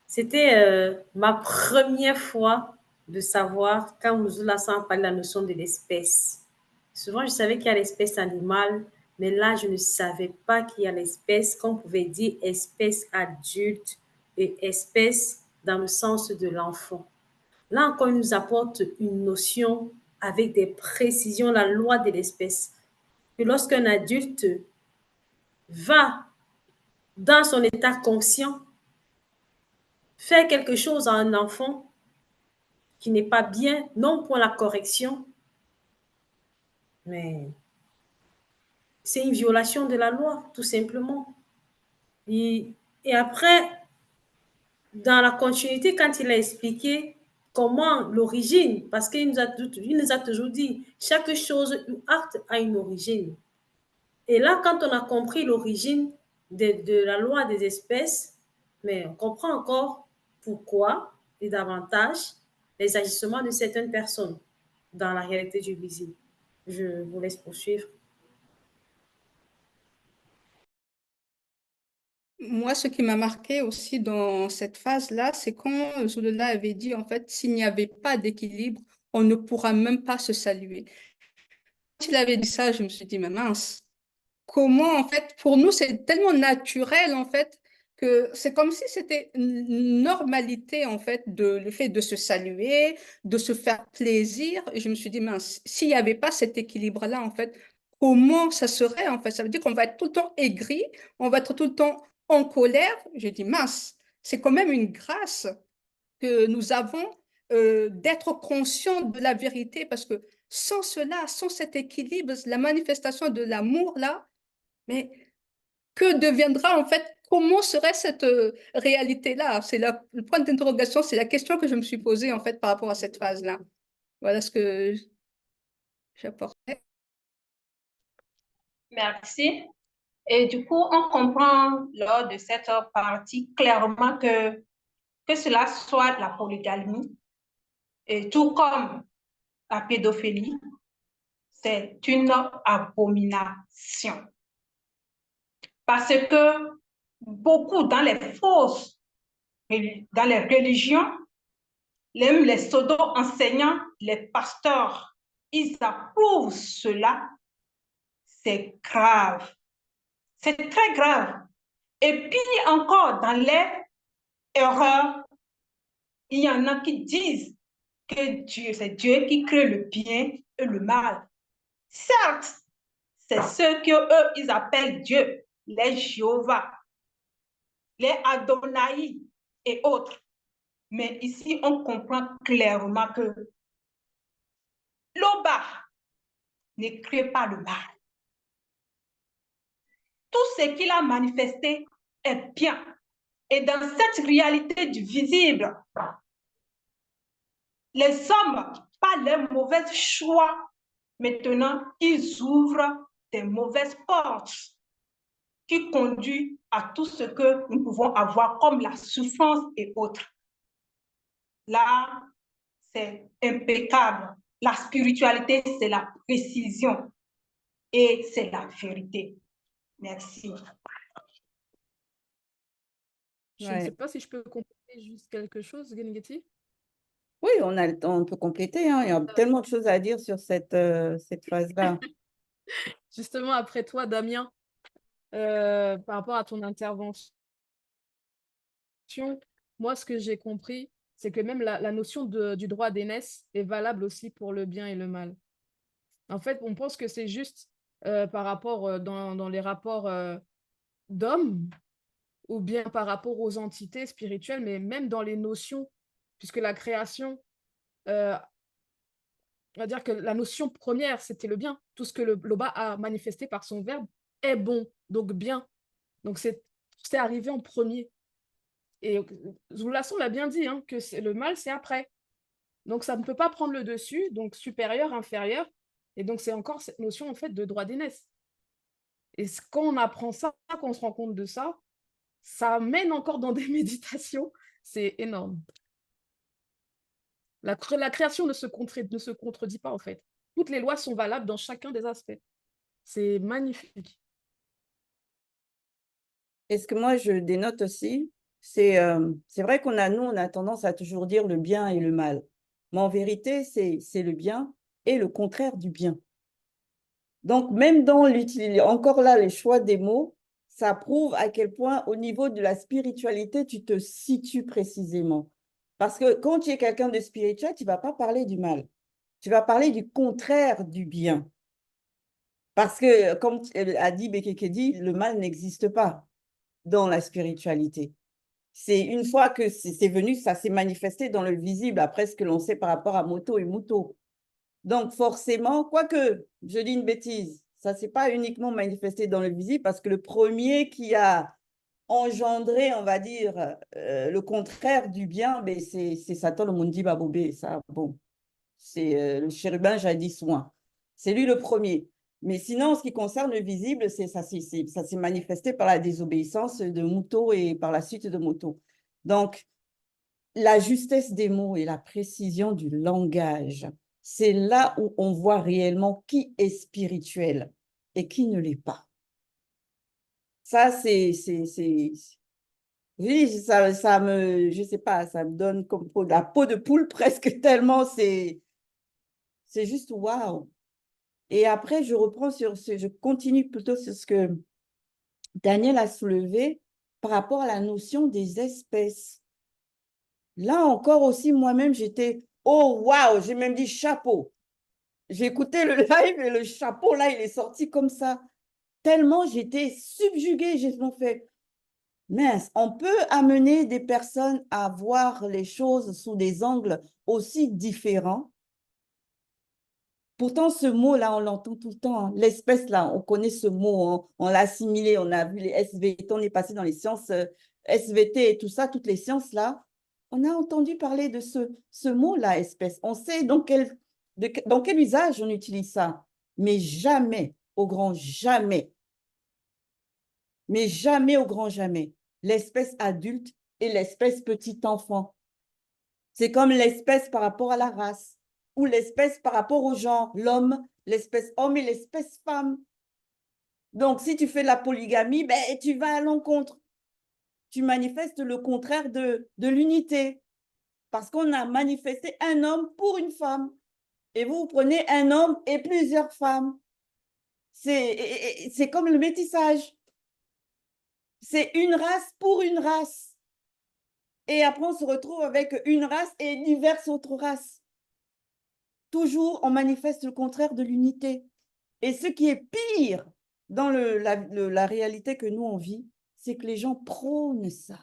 C'était ma première fois de savoir quand Mouzoula parle de la notion de l'espèce. Souvent, je savais qu'il y a l'espèce animale, mais là, je ne savais pas qu'il y a l'espèce, qu'on pouvait dire espèce adulte et espèce dans le sens de l'enfant. Là encore, il nous apporte une notion avec des précisions, la loi de l'espèce. Que lorsqu'un adulte va dans son état conscient, faire quelque chose à un enfant qui n'est pas bien, non pour la correction, mais c'est une violation de la loi, tout simplement. Et après, dans la continuité, quand il a expliqué comment l'origine, parce qu'il nous a toujours dit, chaque chose ou acte a une origine. Et là, quand on a compris l'origine de la loi des espèces, mais on comprend encore pourquoi et davantage les agissements de certaines personnes dans la réalité du visible. Je vous laisse poursuivre. Moi, ce qui m'a marqué aussi dans cette phase-là, c'est quand Zulula avait dit, en fait, s'il n'y avait pas d'équilibre, on ne pourra même pas se saluer. Quand il avait dit ça, je me suis dit, mais mince, comment, en fait, pour nous, c'est tellement naturel, en fait, que c'est comme si c'était une normalité, en fait, le fait de se saluer, de se faire plaisir. Et je me suis dit, mince, s'il n'y avait pas cet équilibre-là, en fait, comment ça serait, en fait? Ça veut dire qu'on va être tout le temps aigri, on va être tout le temps en colère. J'ai dit, mince, c'est quand même une grâce que nous avons d'être conscients de la vérité, parce que sans cela, sans cet équilibre, la manifestation de l'amour, là, mais que deviendra en fait, comment serait cette réalité-là? C'est le point d'interrogation, c'est la question que je me suis posée en fait par rapport à cette phase-là. Voilà ce que j'apportais. Merci. Et du coup, on comprend lors de cette partie clairement que cela soit la polygamie, et tout comme la pédophilie, c'est une abomination. Parce que beaucoup dans les fausses, dans les religions, même les pseudo-enseignants, les pasteurs, ils approuvent cela. C'est grave. C'est très grave. Et puis encore, dans les erreurs, il y en a qui disent que Dieu, c'est Dieu qui crée le bien et le mal. Certes, c'est ce qu'eux, ils appellent Dieu, les Jéhovah, les Adonai et autres. Mais ici, on comprend clairement que l'Oba ne crée pas le mal. Tout ce qu'il a manifesté est bien. Et dans cette réalité du visible, les hommes, par leurs mauvais choix, maintenant, ils ouvrent des mauvaises portes qui conduisent à tout ce que nous pouvons avoir comme la souffrance et autres. Là, c'est impeccable. La spiritualité, c'est la précision et c'est la vérité. Merci. Je ne sais pas si je peux compléter juste quelque chose, Genegeti. Oui, on peut compléter, hein. Il y a tellement de choses à dire sur cette phase-là. Justement, après toi, Damien, par rapport à ton intervention, moi, ce que j'ai compris, c'est que même la notion du droit d'aînesse est valable aussi pour le bien et le mal. En fait, on pense que c'est juste par rapport dans les rapports d'hommes ou bien par rapport aux entités spirituelles, mais même dans les notions, puisque la création, on va dire que la notion première, c'était le bien. Tout ce que l'Oba a manifesté par son verbe est bon, donc bien. Donc c'est arrivé en premier. Et Zoulasson l'a bien dit, hein, que le mal, c'est après. Donc ça ne peut pas prendre le dessus, donc supérieur, inférieur. Et donc c'est encore cette notion en fait de droit d'aînesse. Et quand on apprend ça, quand on se rend compte de ça, ça mène encore dans des méditations. C'est énorme. La création ne se contredit pas en fait. Toutes les lois sont valables dans chacun des aspects. C'est magnifique. Et ce que moi, je dénote aussi, c'est vrai qu'on a, nous, on a tendance à toujours dire le bien et le mal. Mais en vérité, c'est le bien et le contraire du bien. Donc, même dans encore là, les choix des mots, ça prouve à quel point, au niveau de la spiritualité, tu te situes précisément. Parce que quand tu es quelqu'un de spirituel, tu ne vas pas parler du mal. Tu vas parler du contraire du bien. Parce que, comme a dit Bekekedi, le mal n'existe pas dans la spiritualité. C'est une fois que c'est venu, ça s'est manifesté dans le visible, après ce que l'on sait par rapport à Moto et Muto. Donc, forcément, quoique, je dis une bêtise, ça ne s'est pas uniquement manifesté dans le visible, parce que le premier qui a engendré, on va dire, le contraire du bien, ben, c'est Satan le Mundi Babobé. Ça, bon, c'est le chérubin jadis soin. C'est lui le premier. Mais sinon, en ce qui concerne le visible, ça s'est manifesté par la désobéissance de Muto et par la suite de Moto. Donc, la justesse des mots et la précision du langage, c'est là où on voit réellement qui est spirituel et qui ne l'est pas. Ça, oui, ça me, je sais pas, ça me donne comme la peau de poule presque tellement c'est juste waouh. Et après, je continue plutôt sur ce que Daniel a soulevé par rapport à la notion des espèces. Là encore aussi, moi-même, j'étais, oh waouh, j'ai même dit chapeau. J'ai écouté le live et le chapeau, là, il est sorti comme ça. Tellement j'étais subjuguée, j'ai fait, mince, on peut amener des personnes à voir les choses sous des angles aussi différents. Pourtant, ce mot-là, on l'entend tout le temps, hein. L'espèce, là, on connaît ce mot, hein. On l'a assimilé, on a vu les SVT, on est passé dans les sciences SVT et tout ça, toutes les sciences, là. On a entendu parler de ce mot-là, espèce. On sait dans quel usage on utilise ça, mais jamais, au grand jamais, mais jamais au grand jamais, l'espèce adulte et l'espèce petit enfant. C'est comme l'espèce par rapport à la race, ou l'espèce par rapport au genre, l'homme, l'espèce homme et l'espèce femme. Donc, si tu fais la polygamie, ben, tu vas à l'encontre. Tu manifestes le contraire de l'unité. Parce qu'on a manifesté un homme pour une femme. Et vous prenez un homme et plusieurs femmes. C'est comme le métissage. C'est une race pour une race. Et après, on se retrouve avec une race et diverses autres races. Toujours, on manifeste le contraire de l'unité. Et ce qui est pire dans la réalité que nous, on vit, c'est que les gens prônent ça.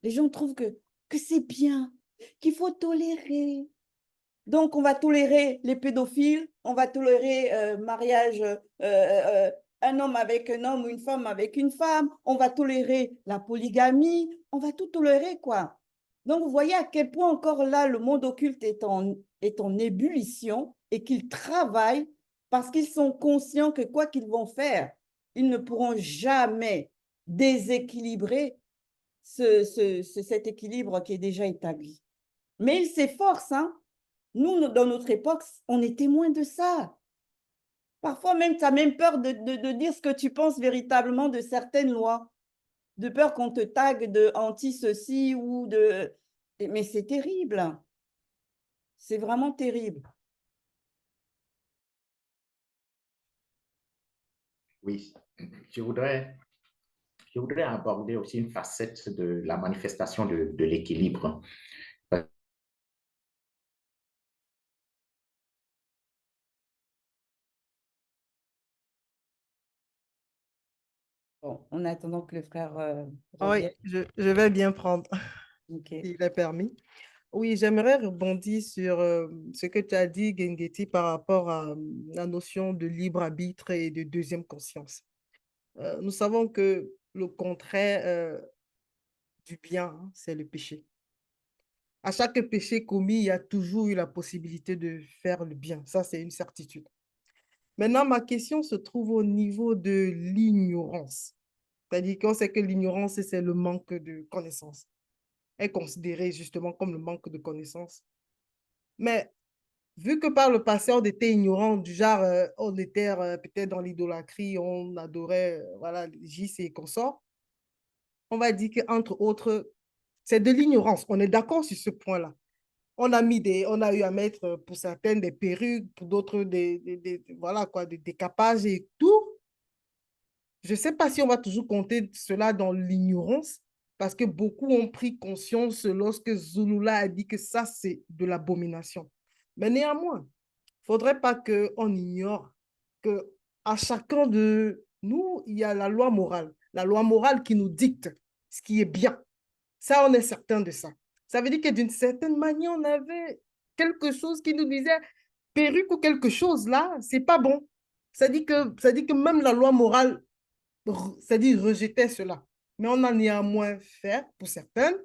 Les gens trouvent que c'est bien, qu'il faut tolérer. Donc, on va tolérer les pédophiles, on va tolérer mariage, un homme avec un homme ou une femme avec une femme, on va tolérer la polygamie, on va tout tolérer, quoi. Donc, vous voyez à quel point encore là, le monde occulte est en ébullition et qu'ils travaillent parce qu'ils sont conscients que quoi qu'ils vont faire, ils ne pourront jamais déséquilibrer cet équilibre qui est déjà établi. Mais ils s'efforcent, hein. Nous, dans notre époque, on est témoins de ça. Parfois même, tu as même peur de dire ce que tu penses véritablement de certaines lois, de peur qu'on te tague de anti-ceci ou de... Mais c'est terrible. C'est vraiment terrible. Oui, je voudrais aborder aussi une facette de la manifestation de l'équilibre. Bon, en attendant que le frère Oui, revienne. je vais bien prendre, Ok. s'il est permis. Oui, j'aimerais rebondir sur ce que tu as dit, Gengeti, par rapport à la notion de libre arbitre et de deuxième conscience. Nous savons que le contraire du bien, hein, c'est le péché. À chaque péché commis, il y a toujours eu la possibilité de faire le bien. Ça, c'est une certitude. Maintenant, ma question se trouve au niveau de l'ignorance. C'est-à-dire qu'on sait que l'ignorance, c'est le manque de connaissances. Est considérée justement comme le manque de connaissances. Mais vu que par le passé, on était ignorant, du genre, on était peut-être dans l'idolâtrie, on adorait voilà, JC et consorts, on va dire qu'entre autres, c'est de l'ignorance. On est d'accord sur ce point-là. On a eu à mettre pour certaines des perruques, pour d'autres voilà quoi, des décapages et tout. Je ne sais pas si on va toujours compter cela dans l'ignorance, parce que beaucoup ont pris conscience lorsque Zulula a dit que ça, c'est de l'abomination. Mais néanmoins, il ne faudrait pas qu'on ignore qu'à chacun de nous, il y a la loi morale qui nous dicte ce qui est bien. Ça, on est certain de ça. Ça veut dire que d'une certaine manière, on avait quelque chose qui nous disait perruque ou quelque chose là, c'est pas bon. Ça dit que même la loi morale, c'est-à-dire rejetait cela. Mais on en est à moins faire pour certaines.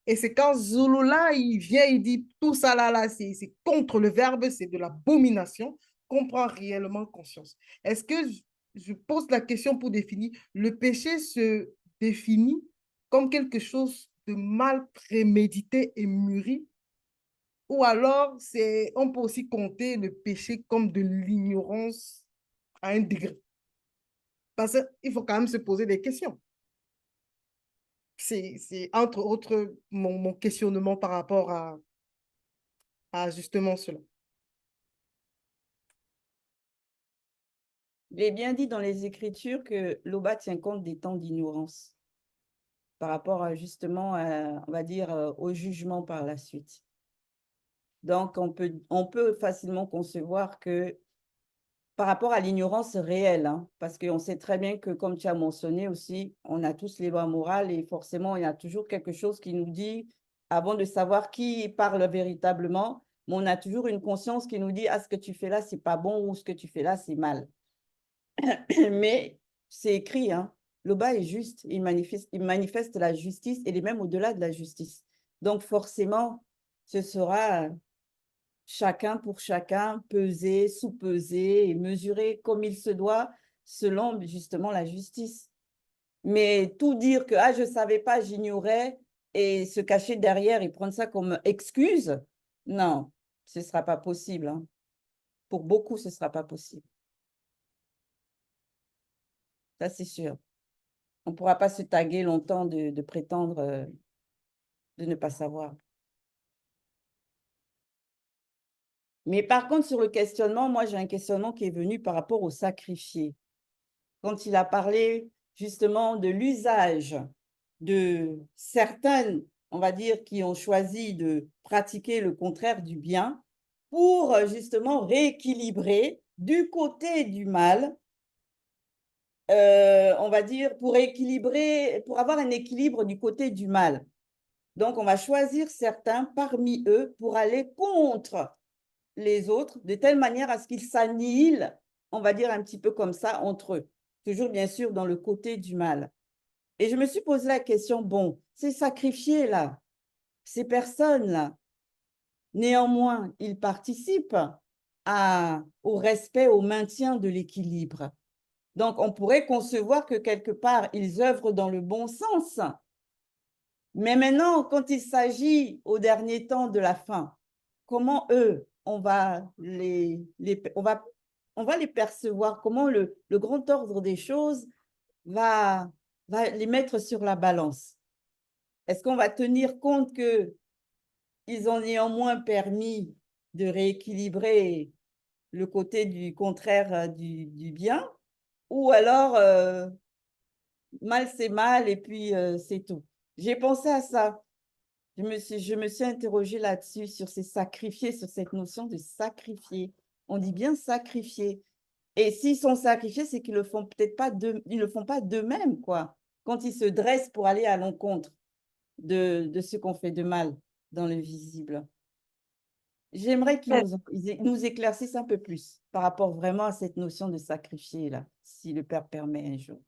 Et c'est quand Zulula, il vient, il dit tout ça là, c'est contre le verbe, c'est de l'abomination, qu'on prend réellement conscience. Est-ce que je pose la question pour définir, le péché se définit comme quelque chose de mal prémédité et mûri, ou alors on peut aussi compter le péché comme de l'ignorance à un degré. Parce qu'il faut quand même se poser des questions. C'est entre autres mon questionnement par rapport à justement cela. Il est bien dit dans les Écritures que l'Oba tient compte des temps d'ignorance par rapport à justement, on va dire, au jugement par la suite. Donc, on peut facilement concevoir que par rapport à l'ignorance réelle, hein, parce qu'on sait très bien que, comme tu as mentionné aussi, on a tous les lois morales et forcément, il y a toujours quelque chose qui nous dit, avant de savoir qui parle véritablement, mais on a toujours une conscience qui nous dit, ah, ce que tu fais là, c'est pas bon ou ce que tu fais là, c'est mal. Mais c'est écrit, hein, le bas est juste, il manifeste la justice et il est même au-delà de la justice. Donc, forcément, ce sera chacun pour chacun, peser, sous-peser et mesurer comme il se doit selon justement la justice. Mais tout dire que « ah, je ne savais pas, j'ignorais » et se cacher derrière et prendre ça comme excuse, non, ce ne sera pas possible. Hein. Pour beaucoup, ce ne sera pas possible. Ça, c'est sûr. On ne pourra pas se taguer longtemps de prétendre de ne pas savoir. Mais par contre, sur le questionnement, moi, j'ai un questionnement qui est venu par rapport au sacrifié. Quand il a parlé justement de l'usage de certaines, on va dire, qui ont choisi de pratiquer le contraire du bien pour justement rééquilibrer du côté du mal, on va dire, pour avoir un équilibre du côté du mal. Donc, on va choisir certains parmi eux pour aller contre les autres, de telle manière à ce qu'ils s'annihilent, on va dire un petit peu comme ça, entre eux. Toujours, bien sûr, dans le côté du mal. Et je me suis posé la question, bon, ces sacrifiés-là, ces personnes-là, néanmoins, ils participent au respect, au maintien de l'équilibre. Donc, on pourrait concevoir que quelque part, ils œuvrent dans le bon sens. Mais maintenant, quand il s'agit au dernier temps de la fin, comment eux, on va les percevoir, comment le grand ordre des choses va les mettre sur la balance. Est-ce qu'on va tenir compte qu'ils ont néanmoins permis de rééquilibrer le côté du contraire du bien, ou alors mal c'est mal et puis c'est tout. J'ai pensé à ça. Je me suis interrogée là-dessus, sur ces sacrifiés, sur cette notion de sacrifier. On dit bien sacrifier. Et s'ils sont sacrifiés, c'est qu'ils ne le font peut-être pas ils le font pas d'eux-mêmes, quoi. Quand ils se dressent pour aller à l'encontre de ce qu'on fait de mal dans le visible. J'aimerais qu'ils nous éclaircissent un peu plus par rapport vraiment à cette notion de sacrifier, là, si le Père permet un jour.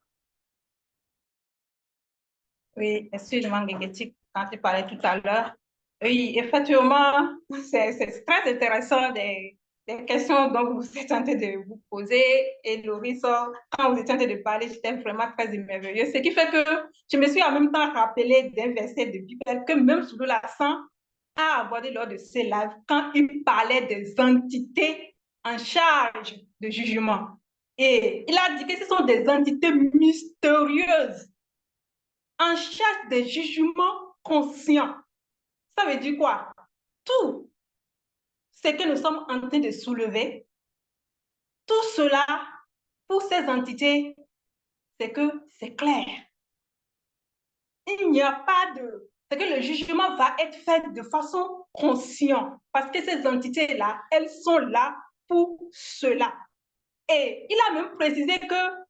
Oui, excuse-moi, Ngegeti, quand tu parlais tout à l'heure. Oui, effectivement, c'est très intéressant des questions dont vous êtes en train de vous poser. Et Loris, quand vous étiez en train de parler, j'étais vraiment très émerveillée. Ce qui fait que je me suis en même temps rappelé d'un verset de Bible que même Souloulasan a abordé lors de ses lives quand il parlait des entités en charge de jugement. Et il a dit que ce sont des entités mystérieuses en charge des jugements conscients. Ça veut dire quoi? Tout ce que nous sommes en train de soulever, tout cela, pour ces entités, c'est que c'est clair. Il n'y a pas de... C'est que le jugement va être fait de façon consciente, parce que ces entités-là, elles sont là pour cela. Et il a même précisé que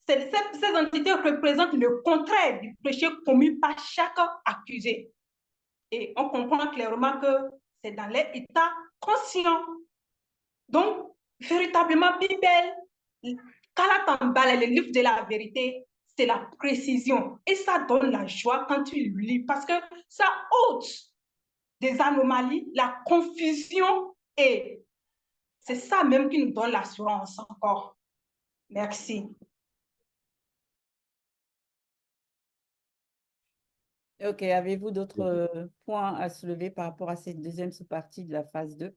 ces entités représentent le contraire du péché commis par chaque accusé. Et on comprend clairement que c'est dans les états conscients. Donc, véritablement, Bible, Kalatambala, le livre de la vérité, c'est la précision. Et ça donne la joie quand tu lis, parce que ça ôte des anomalies, la confusion, et c'est ça même qui nous donne l'assurance encore. Merci. Ok, avez-vous d'autres points à soulever par rapport à cette deuxième sous-partie de la phase 2?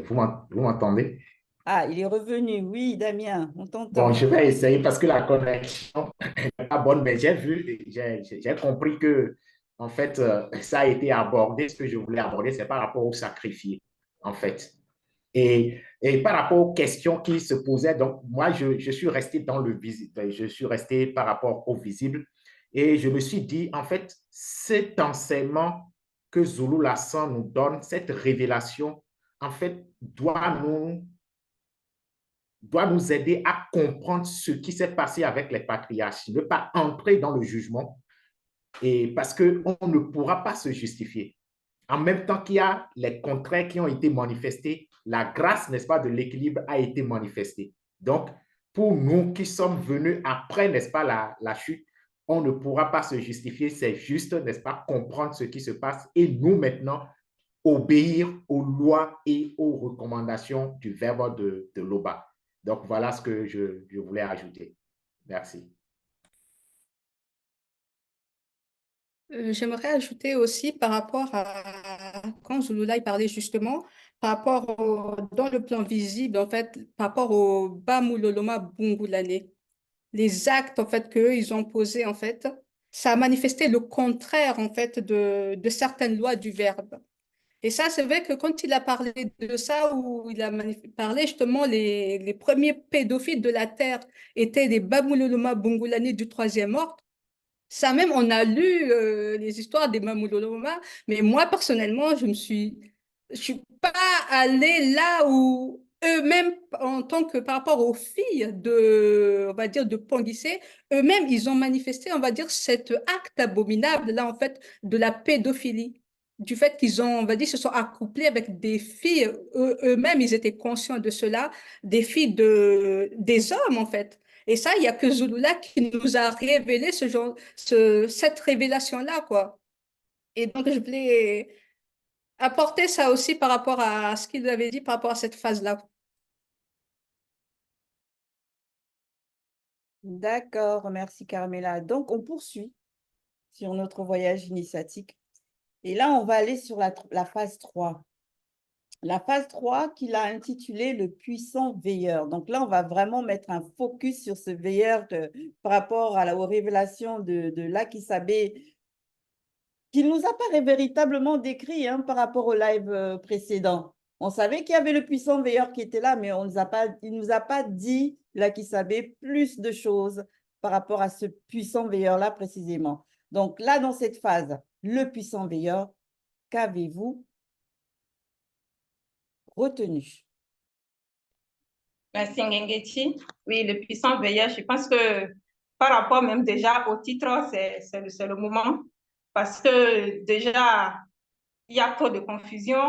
Vous m'entendez? Ah, il est revenu. Oui, Damien, on t'entend. Bon, je vais essayer parce que la connexion n'est pas bonne, mais j'ai compris que, en fait, ça a été abordé. Ce que je voulais aborder, c'est par rapport au sacrifié, en fait. Et par rapport aux questions qui se posaient, donc moi, je suis resté dans le visible, je suis resté par rapport au visible. Et je me suis dit, en fait, cet enseignement que Zulu Lassan nous donne, cette révélation, en fait, doit nous aider à comprendre ce qui s'est passé avec les patriarches, ne pas entrer dans le jugement, et parce qu'on ne pourra pas se justifier. En même temps qu'il y a les contraires qui ont été manifestés, la grâce, n'est-ce pas, de l'équilibre a été manifestée. Donc, pour nous qui sommes venus après, n'est-ce pas, la chute, on ne pourra pas se justifier. C'est juste, n'est-ce pas, comprendre ce qui se passe et nous, maintenant, obéir aux lois et aux recommandations du verbe de l'Oba. Donc, voilà ce que je voulais ajouter. Merci. J'aimerais ajouter aussi par rapport à, quand Zulula il parlait justement, dans le plan visible, en fait, par rapport au Bamuloloma Bungulane, les actes, en fait, qu'eux, ils ont posés, en fait, ça a manifesté le contraire, en fait, de certaines lois du verbe. Et ça, c'est vrai que quand il a parlé de ça, où il a parlé justement, les premiers pédophiles de la Terre étaient les Bamuloloma Bungulane du troisième ordre. Ça même, on a lu les histoires des Mamoulouloma, mais moi, personnellement, je suis pas allée là où eux-mêmes, en tant que par rapport aux filles on va dire, de Panguissé, eux-mêmes, ils ont manifesté, on va dire, cet acte abominable, là, en fait, de la pédophilie. Du fait qu'ils ont, on va dire, se sont accouplés avec des filles, eux-mêmes, ils étaient conscients de cela, des filles des hommes, en fait. Et ça, il n'y a que Zulula qui nous a révélé cette révélation-là, quoi. Et donc, je voulais apporter ça aussi par rapport à ce qu'il avait dit par rapport à cette phase-là. D'accord, merci Carmela. Donc, on poursuit sur notre voyage initiatique. Et là, on va aller sur la phase 3. La phase 3 qu'il a intitulée le puissant veilleur. Donc là, on va vraiment mettre un focus sur ce veilleur par rapport aux révélations de Lakisabé, qu'il ne nous a pas véritablement décrit hein, par rapport au live précédent. On savait qu'il y avait le puissant veilleur qui était là, mais il ne nous a pas dit, Lakisabé, plus de choses par rapport à ce puissant veilleur-là précisément. Donc là, dans cette phase, le puissant veilleur, qu'avez-vous retenu? Merci Ngengeti. Oui, le puissant veilleur, je pense que par rapport même déjà au titre, c'est le moment. Parce que déjà, il y a trop de confusion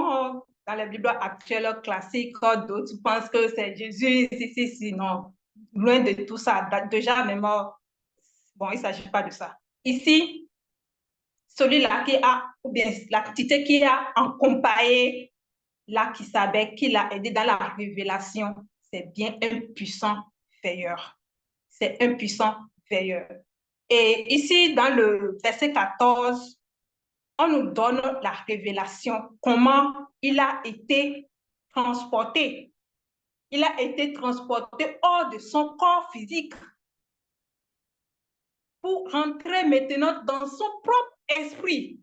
dans les Bibles actuelles classiques. D'autres pensent que c'est Jésus, si, non. Loin de tout ça. Déjà, même, bon, il ne s'agit pas de ça. Ici, celui-là qui a, ou bien l'activité qui a accompagné là qui savait, qui l'a aidé dans la révélation, c'est bien un puissant veilleur. C'est un puissant veilleur. Et ici, dans le verset 14, on nous donne la révélation, comment il a été transporté. Il a été transporté hors de son corps physique pour rentrer maintenant dans son propre esprit.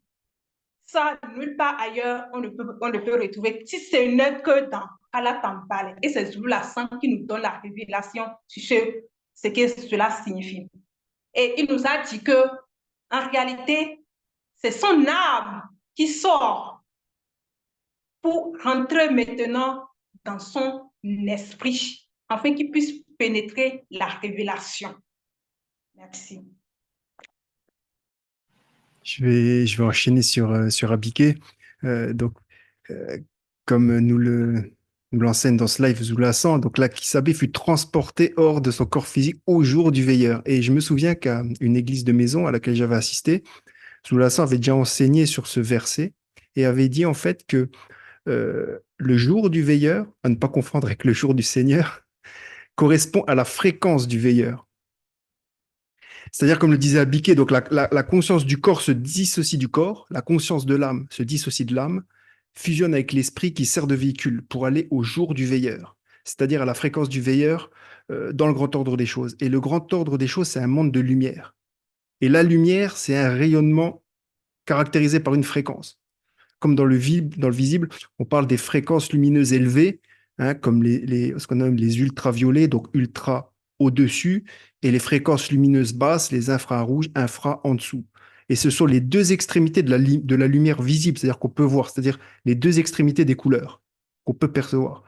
Ça, nulle part ailleurs, on ne peut retrouver, si ce n'est que dans Alatambale. Et c'est Zulula Sang qui nous donne la révélation sur ce que cela signifie. Et il nous a dit que, en réalité, c'est son âme qui sort pour rentrer maintenant dans son esprit, afin qu'il puisse pénétrer la révélation. Merci. Je vais enchaîner sur Abiké. Donc, comme nous l'enseigne dans ce live Zoulassant, donc là, Kisabé fut transporté hors de son corps physique au jour du veilleur. Et je me souviens qu'à une église de maison à laquelle j'avais assisté, Zoulassant avait déjà enseigné sur ce verset et avait dit en fait que le jour du veilleur, à ne pas confondre avec le jour du Seigneur, correspond à la fréquence du veilleur. C'est-à-dire, comme le disait Abiké, donc la conscience du corps se dissocie du corps, la conscience de l'âme se dissocie de l'âme, fusionne avec l'esprit qui sert de véhicule pour aller au jour du veilleur, c'est-à-dire à la fréquence du veilleur dans le grand ordre des choses. Et le grand ordre des choses, c'est un monde de lumière. Et la lumière, c'est un rayonnement caractérisé par une fréquence. Comme dans le visible, on parle des fréquences lumineuses élevées, hein, comme ce qu'on nomme les ultraviolets, donc ultra au-dessus, et les fréquences lumineuses basses, les infrarouges, infra en dessous. Et ce sont les deux extrémités de la lumière visible, c'est-à-dire qu'on peut voir, c'est-à-dire les deux extrémités des couleurs qu'on peut percevoir.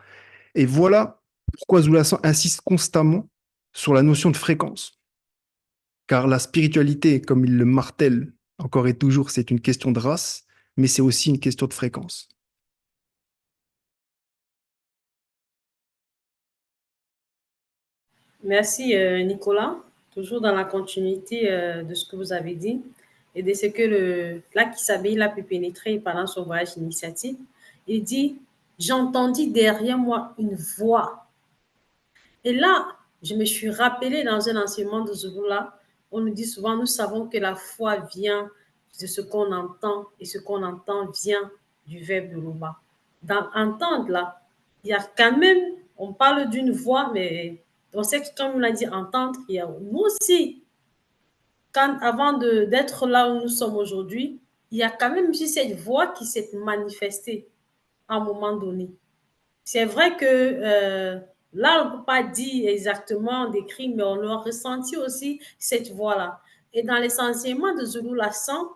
Et voilà pourquoi Zoulassant insiste constamment sur la notion de fréquence. Car la spiritualité, comme il le martèle encore et toujours, c'est une question de race, mais c'est aussi une question de fréquence. Merci Nicolas, toujours dans la continuité de ce que vous avez dit et de ce que Lakisabé il a pu pénétrer pendant son voyage initiatique. Il dit, j'entendis derrière moi une voix. Et là, je me suis rappelée dans un enseignement de Zouloula, on nous dit souvent, nous savons que la foi vient de ce qu'on entend et ce qu'on entend vient du verbe de Loba. Dans entendre là, il y a quand même, on parle d'une voix, mais on sait que comme on l'a dit, entendre, il y a nous aussi, avant d'être là où nous sommes aujourd'hui, il y a quand même aussi cette voix qui s'est manifestée à un moment donné. C'est vrai que là, on ne peut pas dire exactement, décrire, mais on a ressenti aussi cette voix-là. Et dans les enseignements de Zulu Lassan,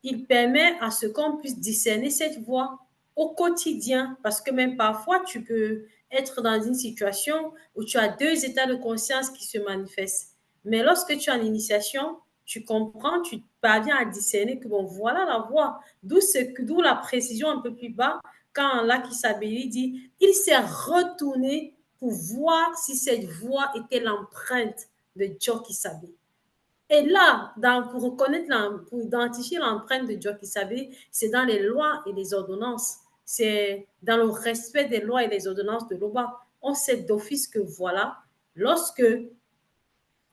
il permet à ce qu'on puisse discerner cette voix au quotidien, parce que même parfois, tu peux être dans une situation où tu as deux états de conscience qui se manifestent. Mais lorsque tu as l'initiation, tu comprends, tu parviens à discerner que bon, voilà la voix. D'où la précision un peu plus bas, quand Laki Sabeli dit, il s'est retourné pour voir si cette voix était l'empreinte de Joki Sabeli. Et là, pour reconnaître, pour identifier l'empreinte de Joki Sabeli, c'est dans les lois et les ordonnances. C'est dans le respect des lois et des ordonnances de l'OBA. On sait d'office que voilà, lorsque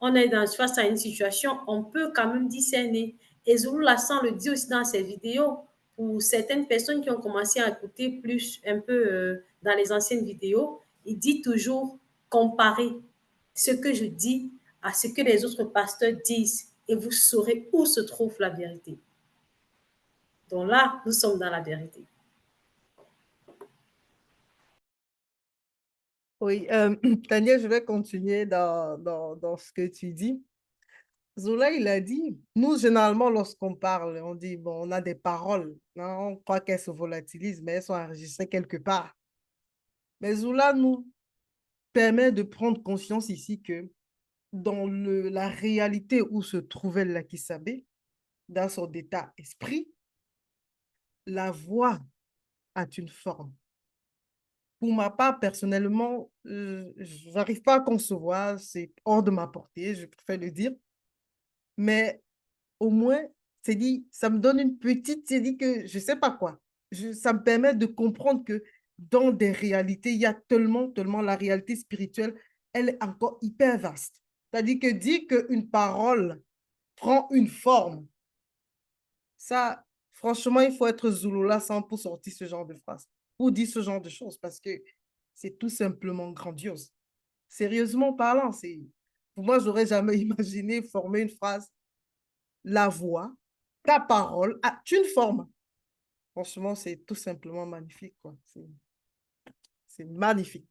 on est face à une situation, on peut quand même discerner. Et Zulu Lassan le dit aussi dans ses vidéos, pour certaines personnes qui ont commencé à écouter plus un peu dans les anciennes vidéos, il dit toujours comparer ce que je dis à ce que les autres pasteurs disent et vous saurez où se trouve la vérité. Donc là, nous sommes dans la vérité. Oui, Tania, je vais continuer dans ce que tu dis. Zola, il a dit, nous, généralement, lorsqu'on parle, on dit, bon, on a des paroles, hein, on croit qu'elles se volatilisent, mais elles sont enregistrées quelque part. Mais Zola nous permet de prendre conscience ici que dans la réalité où se trouvait Lakisabé, dans son état esprit, la voix a une forme. Pour ma part, personnellement, je n'arrive pas à concevoir, c'est hors de ma portée, je préfère le dire. Mais au moins, c'est dit, ça me donne une petite, c'est dit que je ne sais pas quoi. Ça me permet de comprendre que dans des réalités, il y a tellement la réalité spirituelle, elle est encore hyper vaste. C'est-à-dire que dire qu'une parole prend une forme, ça, franchement, il faut être Zouloula sans pour sortir ce genre de phrase, pour dire ce genre de choses, parce que c'est tout simplement grandiose. Sérieusement parlant, pour moi, j'aurais jamais imaginé former une phrase, la voix, ta parole a une forme. Franchement, c'est tout simplement magnifique, quoi. C'est magnifique.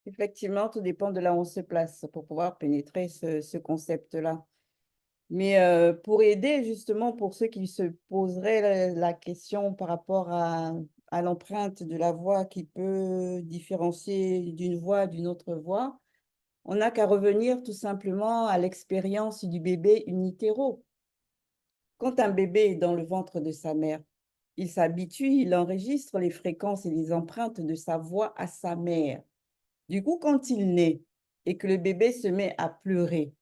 Effectivement, tout dépend de là où on se place pour pouvoir pénétrer ce concept-là. Mais pour aider justement pour ceux qui se poseraient la question par rapport à l'empreinte de la voix qui peut différencier d'une voix d'une autre voix, on n'a qu'à revenir tout simplement à l'expérience du bébé in utero. Quand un bébé est dans le ventre de sa mère, il s'habitue, il enregistre les fréquences et les empreintes de sa voix à sa mère. Du coup, quand il naît et que le bébé se met à pleurer,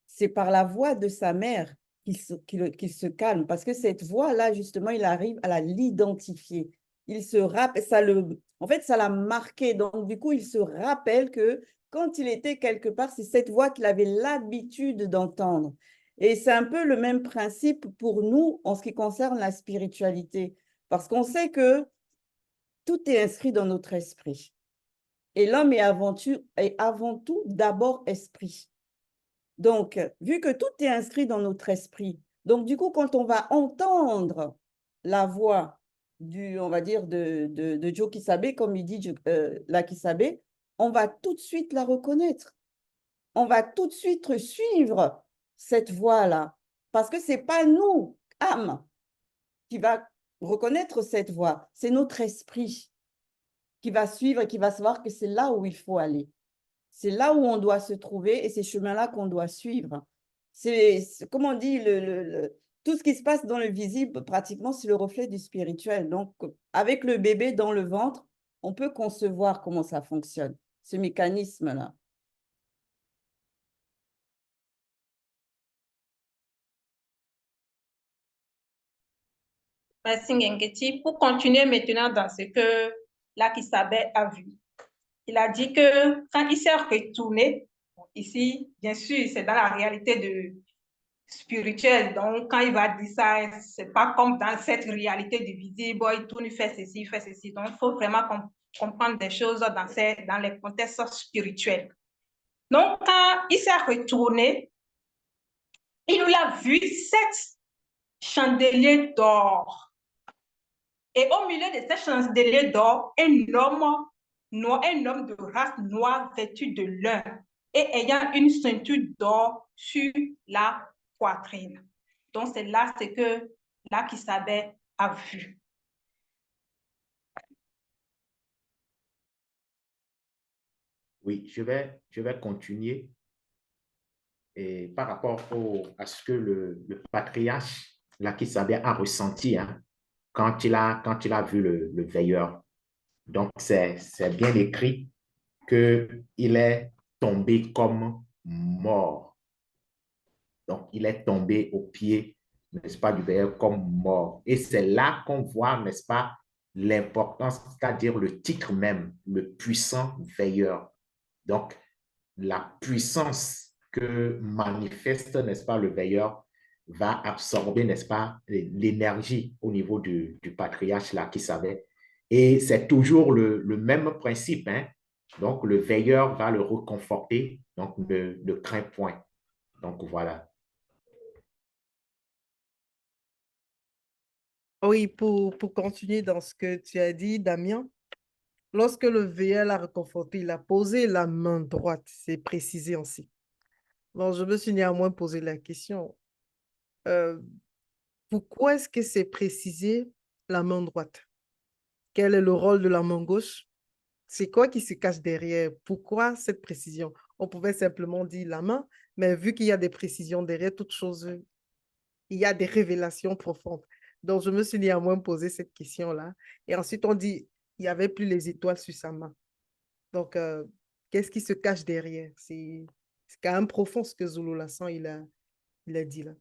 c'est par la voix de sa mère qu'il se calme, parce que cette voix-là, justement, il arrive à l'identifier. Il se rappelle, en fait, ça l'a marqué. Donc, du coup, il se rappelle que quand il était quelque part, c'est cette voix qu'il avait l'habitude d'entendre. Et c'est un peu le même principe pour nous en ce qui concerne la spiritualité, parce qu'on sait que tout est inscrit dans notre esprit. Et l'homme est avant tout d'abord esprit. Donc, vu que tout est inscrit dans notre esprit, donc du coup, quand on va entendre la voix on va dire, de Joe Kisabé, comme il dit la Kisabé, on va tout de suite la reconnaître. On va tout de suite suivre cette voix-là. Parce que ce n'est pas nous, âme, qui va reconnaître cette voix, c'est notre esprit qui va suivre et qui va savoir que c'est là où il faut aller. C'est là où on doit se trouver et c'est ce chemin-là qu'on doit suivre. C'est, comme on dit, tout ce qui se passe dans le visible, pratiquement, c'est le reflet du spirituel. Donc, avec le bébé dans le ventre, on peut concevoir comment ça fonctionne, ce mécanisme-là. Merci Ngengeti. Pour continuer maintenant dans ce que Lakisabet a vu. Il a dit que quand il s'est retourné, ici, bien sûr, c'est dans la réalité spirituelle. Donc, quand il va dire ça, c'est pas comme dans cette réalité du visible, il tourne, il fait ceci, il fait ceci. Donc, il faut vraiment comprendre des choses dans les contextes spirituels. Donc, quand il s'est retourné, il a vu 7 chandeliers d'or. Et au milieu de ces chandeliers d'or, un homme de race noire vêtu de lin et ayant une ceinture d'or sur la poitrine. Donc, c'est là ce que Lakisabet a vu. Oui, je vais continuer. Et par rapport à ce que le patriarche Lakisabet a ressenti quand il a vu le veilleur. Donc, c'est bien écrit qu'il est tombé comme mort. Donc, il est tombé au pied, n'est-ce pas, du veilleur comme mort. Et c'est là qu'on voit, n'est-ce pas, l'importance, c'est-à-dire le titre même, le puissant veilleur. Donc, la puissance que manifeste, n'est-ce pas, le veilleur va absorber, n'est-ce pas, l'énergie au niveau du patriarche Lakisabet. Et c'est toujours le même principe. Donc, le veilleur va le reconforter, donc ne crains point. Donc, voilà. Oui, pour continuer dans ce que tu as dit, Damien, lorsque le veilleur l'a réconforté, il a posé la main droite, c'est précisé ainsi. Bon, je me suis néanmoins posé la question, pourquoi est-ce que c'est précisé la main droite? Quel est le rôle de la main gauche? C'est quoi qui se cache derrière? Pourquoi cette précision? On pouvait simplement dire la main, mais vu qu'il y a des précisions derrière toute chose, il y a des révélations profondes. Donc, je me suis néanmoins posé cette question-là. Et ensuite, on dit, il n'y avait plus les étoiles sur sa main. Donc, qu'est-ce qui se cache derrière? C'est quand même profond ce que Zulu Lassan, il a dit là.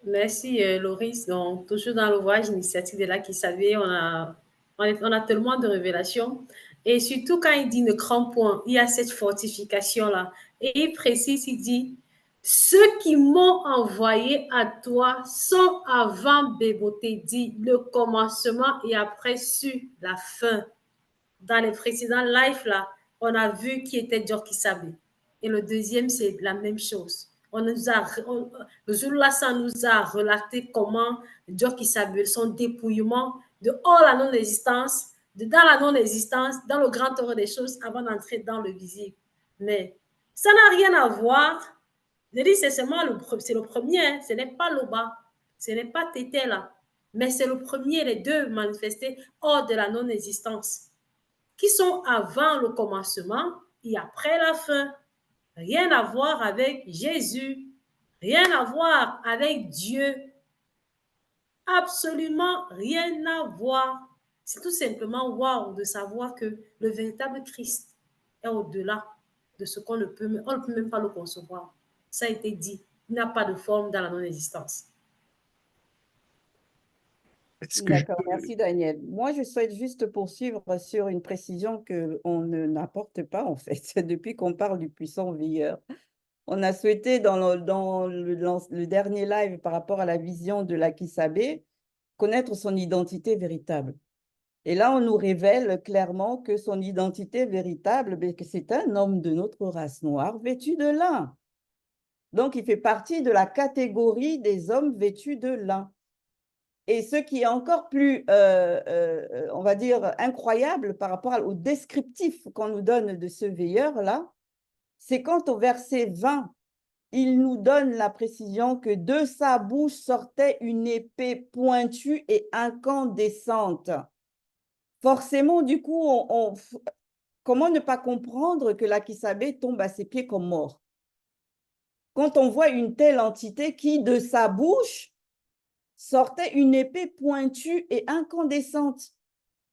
Merci, Loris. Donc, toujours dans l'ouvrage Initiative de Lakisabet, on a tellement de révélations. Et surtout, quand il dit ne crains point, il y a cette fortification-là. Et il précise, il dit, ceux qui m'ont envoyé à toi sont avant Béboté, dit le commencement et après sur la fin. Dans les précédents lives, là, on a vu qui était Djokisabé. Et le deuxième, c'est la même chose. Le Zulu Lassan nous a relaté comment Djokisabé, son dépouillement de hors la non-existence, dans la non-existence, dans le grand ordre des choses, avant d'entrer dans le visible. Mais ça n'a rien à voir. Je dis, c'est le premier, ce n'est pas Loba, ce n'est pas Tété là, mais c'est le premier, les deux manifestés hors de la non-existence, qui sont avant le commencement et après la fin. Rien à voir avec Jésus, rien à voir avec Dieu, absolument rien à voir. C'est tout simplement waouh de savoir que le véritable Christ est au-delà de ce on ne peut même pas le concevoir. Ça a été dit, il n'a pas de forme dans la non-existence. D'accord, merci Daniel. Moi, je souhaite juste poursuivre sur une précision qu'on n'apporte pas en fait depuis qu'on parle du puissant veilleur. On a souhaité dans le dernier live par rapport à la vision de Lakisabet connaître son identité véritable. Et là, on nous révèle clairement que son identité véritable, que c'est un homme de notre race noire vêtu de lin. Donc, il fait partie de la catégorie des hommes vêtus de lin. Et ce qui est encore plus, on va dire, incroyable par rapport au descriptif qu'on nous donne de ce veilleur-là, c'est quand au verset 20, il nous donne la précision que de sa bouche sortait une épée pointue et incandescente. Forcément, du coup, comment ne pas comprendre que Lakisabet tombe à ses pieds comme mort? Quand on voit une telle entité qui, de sa bouche, sortait une épée pointue et incandescente.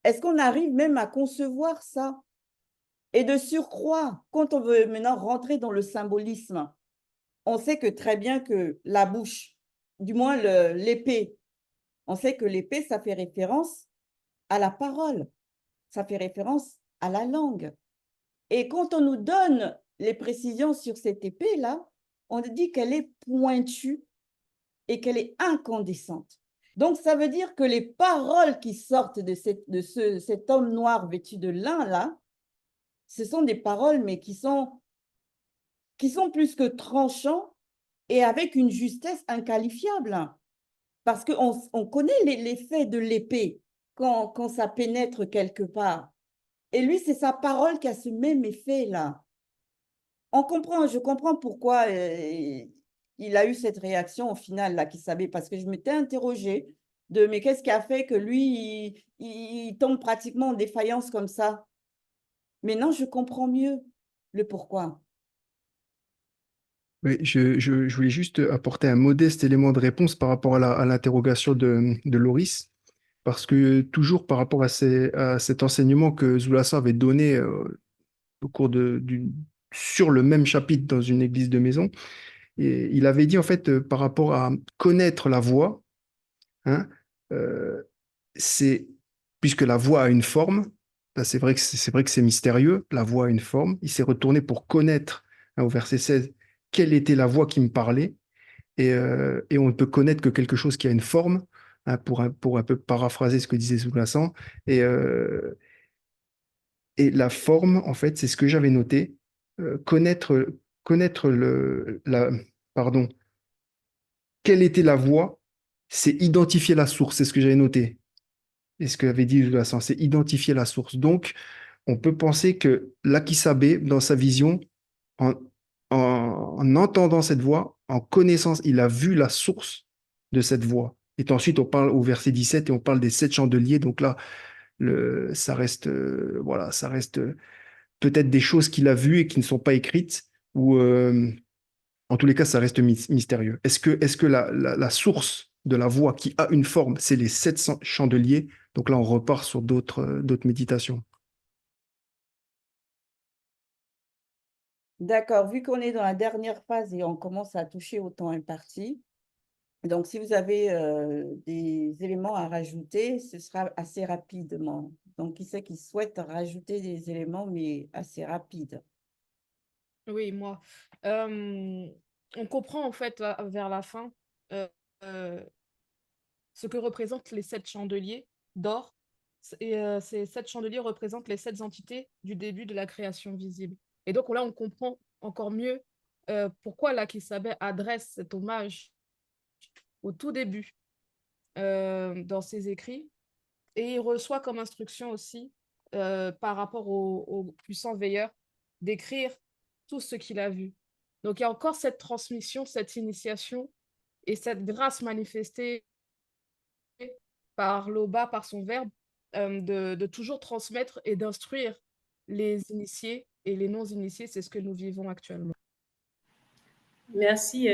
Est-ce qu'on arrive même à concevoir ça? Et de surcroît, quand on veut maintenant rentrer dans le symbolisme, on sait que très bien que la bouche, du moins l'épée, On sait que l'épée, ça fait référence à la parole, ça fait référence à la langue. Et quand on nous donne les précisions sur cette épée-là, on dit qu'elle est pointue et qu'elle est incandescente. Donc, ça veut dire que les paroles qui sortent de cet homme noir vêtu de lin, là, ce sont des paroles, mais qui sont plus que tranchants et avec une justesse inqualifiable. Parce qu'on connaît l'effet de l'épée quand ça pénètre quelque part. Et lui, c'est sa parole qui a ce même effet-là. Je comprends pourquoi il a eu cette réaction au final, là, Kissabe, parce que je m'étais interrogée mais qu'est-ce qui a fait que lui, il tombe pratiquement en défaillance comme ça? Mais non, je comprends mieux le pourquoi. Oui, je voulais juste apporter un modeste élément de réponse par rapport à l'interrogation de Loris, parce que toujours par rapport à cet enseignement que Zoulassar avait donné au cours sur le même chapitre dans une église de maison, et il avait dit en fait par rapport à connaître la voix, hein, euh, c'est puisque la voix a une forme, là, c'est vrai que c'est mystérieux, la voix a une forme, il s'est retourné pour connaître, hein, au verset 16, quelle était la voix qui me parlait, et on ne peut connaître que quelque chose qui a une forme, hein, pour un peu paraphraser ce que disait Soulassant, et la forme, en fait, c'est ce que j'avais noté, connaître pardon, quelle était la voix, c'est identifier la source, c'est ce que j'avais noté. Et ce qu'avait dit Vincent, c'est identifier la source. Donc, on peut penser que l'Akisabe, dans sa vision, en, en entendant cette voix, en connaissance, il a vu la source de cette voix. Et ensuite, on parle au verset 17 et on parle des 7 chandeliers. Donc là, ça reste, voilà, ça reste peut-être des choses qu'il a vues et qui ne sont pas écrites, ou en tous les cas, ça reste mystérieux. Est-ce que la source de la voix qui a une forme, c'est les 700 chandeliers? Donc là, on repart sur d'autres méditations. D'accord, vu qu'on est dans la dernière phase et on commence à toucher au temps imparti, donc si vous avez des éléments à rajouter, ce sera assez rapidement. Donc, qui c'est qui souhaite rajouter des éléments, mais assez rapides? Oui, moi. On comprend en fait vers la fin euh, euh, ce que représentent les 7 chandeliers d'or. Et ces 7 chandeliers représentent les 7 entités du début de la création visible. Et donc là, on comprend encore mieux pourquoi l'Akisabe adresse cet hommage au tout début dans ses écrits. Et il reçoit comme instruction aussi, par rapport au puissant veilleur, d'écrire tout ce qu'il a vu. Donc il y a encore cette transmission, cette initiation et cette grâce manifestée par l'Oba, par son verbe, de toujours transmettre et d'instruire les initiés et les non-initiés. C'est ce que nous vivons actuellement. Merci,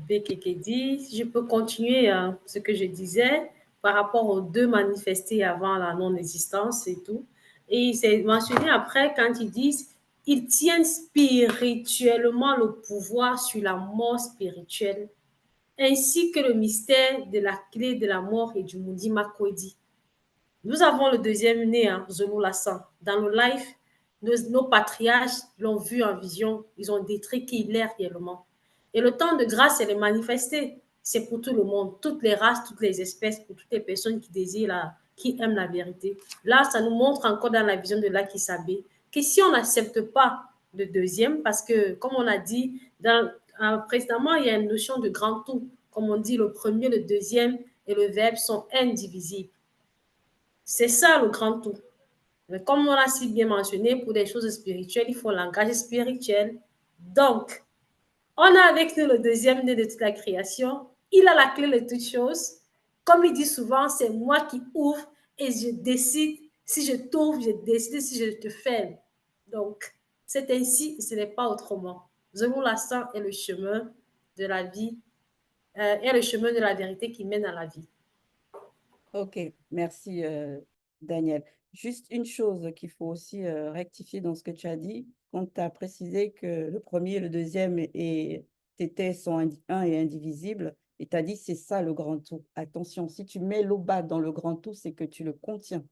Bekekedi. Je peux continuer ce que je disais par rapport aux deux manifestés avant la non-existence et tout. Et c'est mentionné après quand ils disent ils tiennent spirituellement le pouvoir sur la mort spirituelle, ainsi que le mystère de la clé de la mort et du Mundi Makodi. Nous avons le deuxième né, hein, Zolo Lassan. Dans le live, nos patriarches l'ont vu en vision. Ils ont décrit qu'il est réellement. Et le temps de grâce, elle est manifestée. C'est pour tout le monde, toutes les races, toutes les espèces, pour toutes les personnes qui désirent, qui aiment la vérité. Là, ça nous montre encore dans la vision de l'Akisabe que si on n'accepte pas le deuxième, parce que, comme on a dit, précédemment, il y a une notion de grand tout. Comme on dit, le premier, le deuxième et le verbe sont indivisibles. C'est ça le grand tout. Mais comme on l'a si bien mentionné, pour des choses spirituelles, il faut un langage spirituel. Donc, on a avec nous le deuxième né de toute la création. Il a la clé de toutes choses. Comme il dit souvent, c'est moi qui ouvre et je décide. Si je t'ouvre, je décide si je te ferme. Donc, c'est ainsi et ce n'est pas autrement. Zéro Lassan est le chemin de la vie, est le chemin de la vérité qui mène à la vie. Ok, merci Daniel. Juste une chose qu'il faut aussi rectifier dans ce que tu as dit, quand tu as précisé que le premier et le deuxième sont un et indivisible, Et tu as dit, c'est ça le grand tout. Attention, si tu mets l'Oba dans le grand tout, c'est que tu le contiens.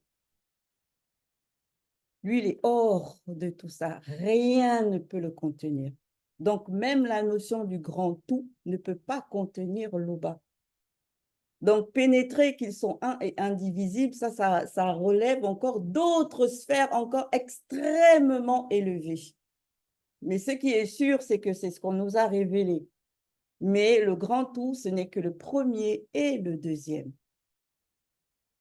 Lui, il est hors de tout ça. Rien ne peut le contenir. Donc, même la notion du grand tout ne peut pas contenir l'Oba. Donc, pénétrer qu'ils sont un et indivisibles, ça relève encore d'autres sphères encore extrêmement élevées. Mais ce qui est sûr, c'est que c'est ce qu'on nous a révélé. Mais le grand tout, ce n'est que le premier et le deuxième.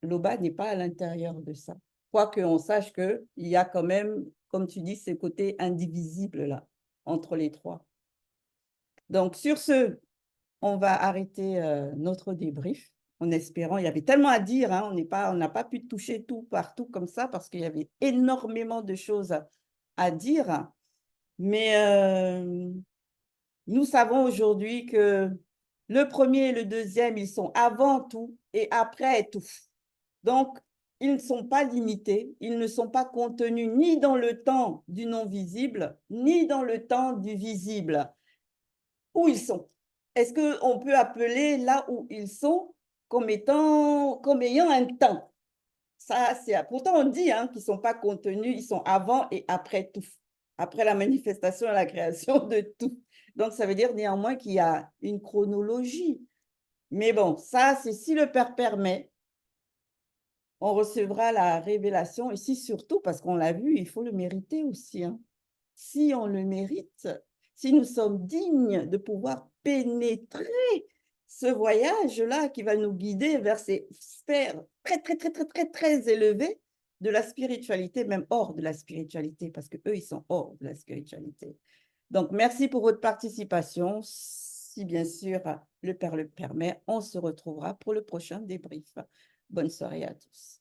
L'Oba n'est pas à l'intérieur de ça. Quoique on sache qu'il y a quand même, comme tu dis, ce côté indivisible là, entre les trois. Donc, sur ce, on va arrêter notre débrief en espérant, il y avait tellement à dire, hein, on n'a pas pu toucher tout partout comme ça parce qu'il y avait énormément de choses à dire. Mais nous savons aujourd'hui que le premier et le deuxième, ils sont avant tout et après tout. Donc, ils ne sont pas limités, ils ne sont pas contenus ni dans le temps du non-visible, ni dans le temps du visible. Où ils sont? Est-ce qu'on peut appeler là où ils sont comme ayant un temps? Ça, pourtant, on dit hein, qu'ils ne sont pas contenus, ils sont avant et après tout, après la manifestation et la création de tout. Donc, ça veut dire néanmoins qu'il y a une chronologie. Mais bon, ça, c'est si le Père permet, on recevra la révélation. Ici, surtout, parce qu'on l'a vu, il faut le mériter aussi. Hein. Si on le mérite, si nous sommes dignes de pouvoir pénétrer ce voyage-là qui va nous guider vers ces sphères très, très, très, très, très, très élevées de la spiritualité, même hors de la spiritualité, parce qu'eux, ils sont hors de la spiritualité. Donc, merci pour votre participation. Si bien sûr le Père le permet, on se retrouvera pour le prochain débrief. Bonne soirée à tous.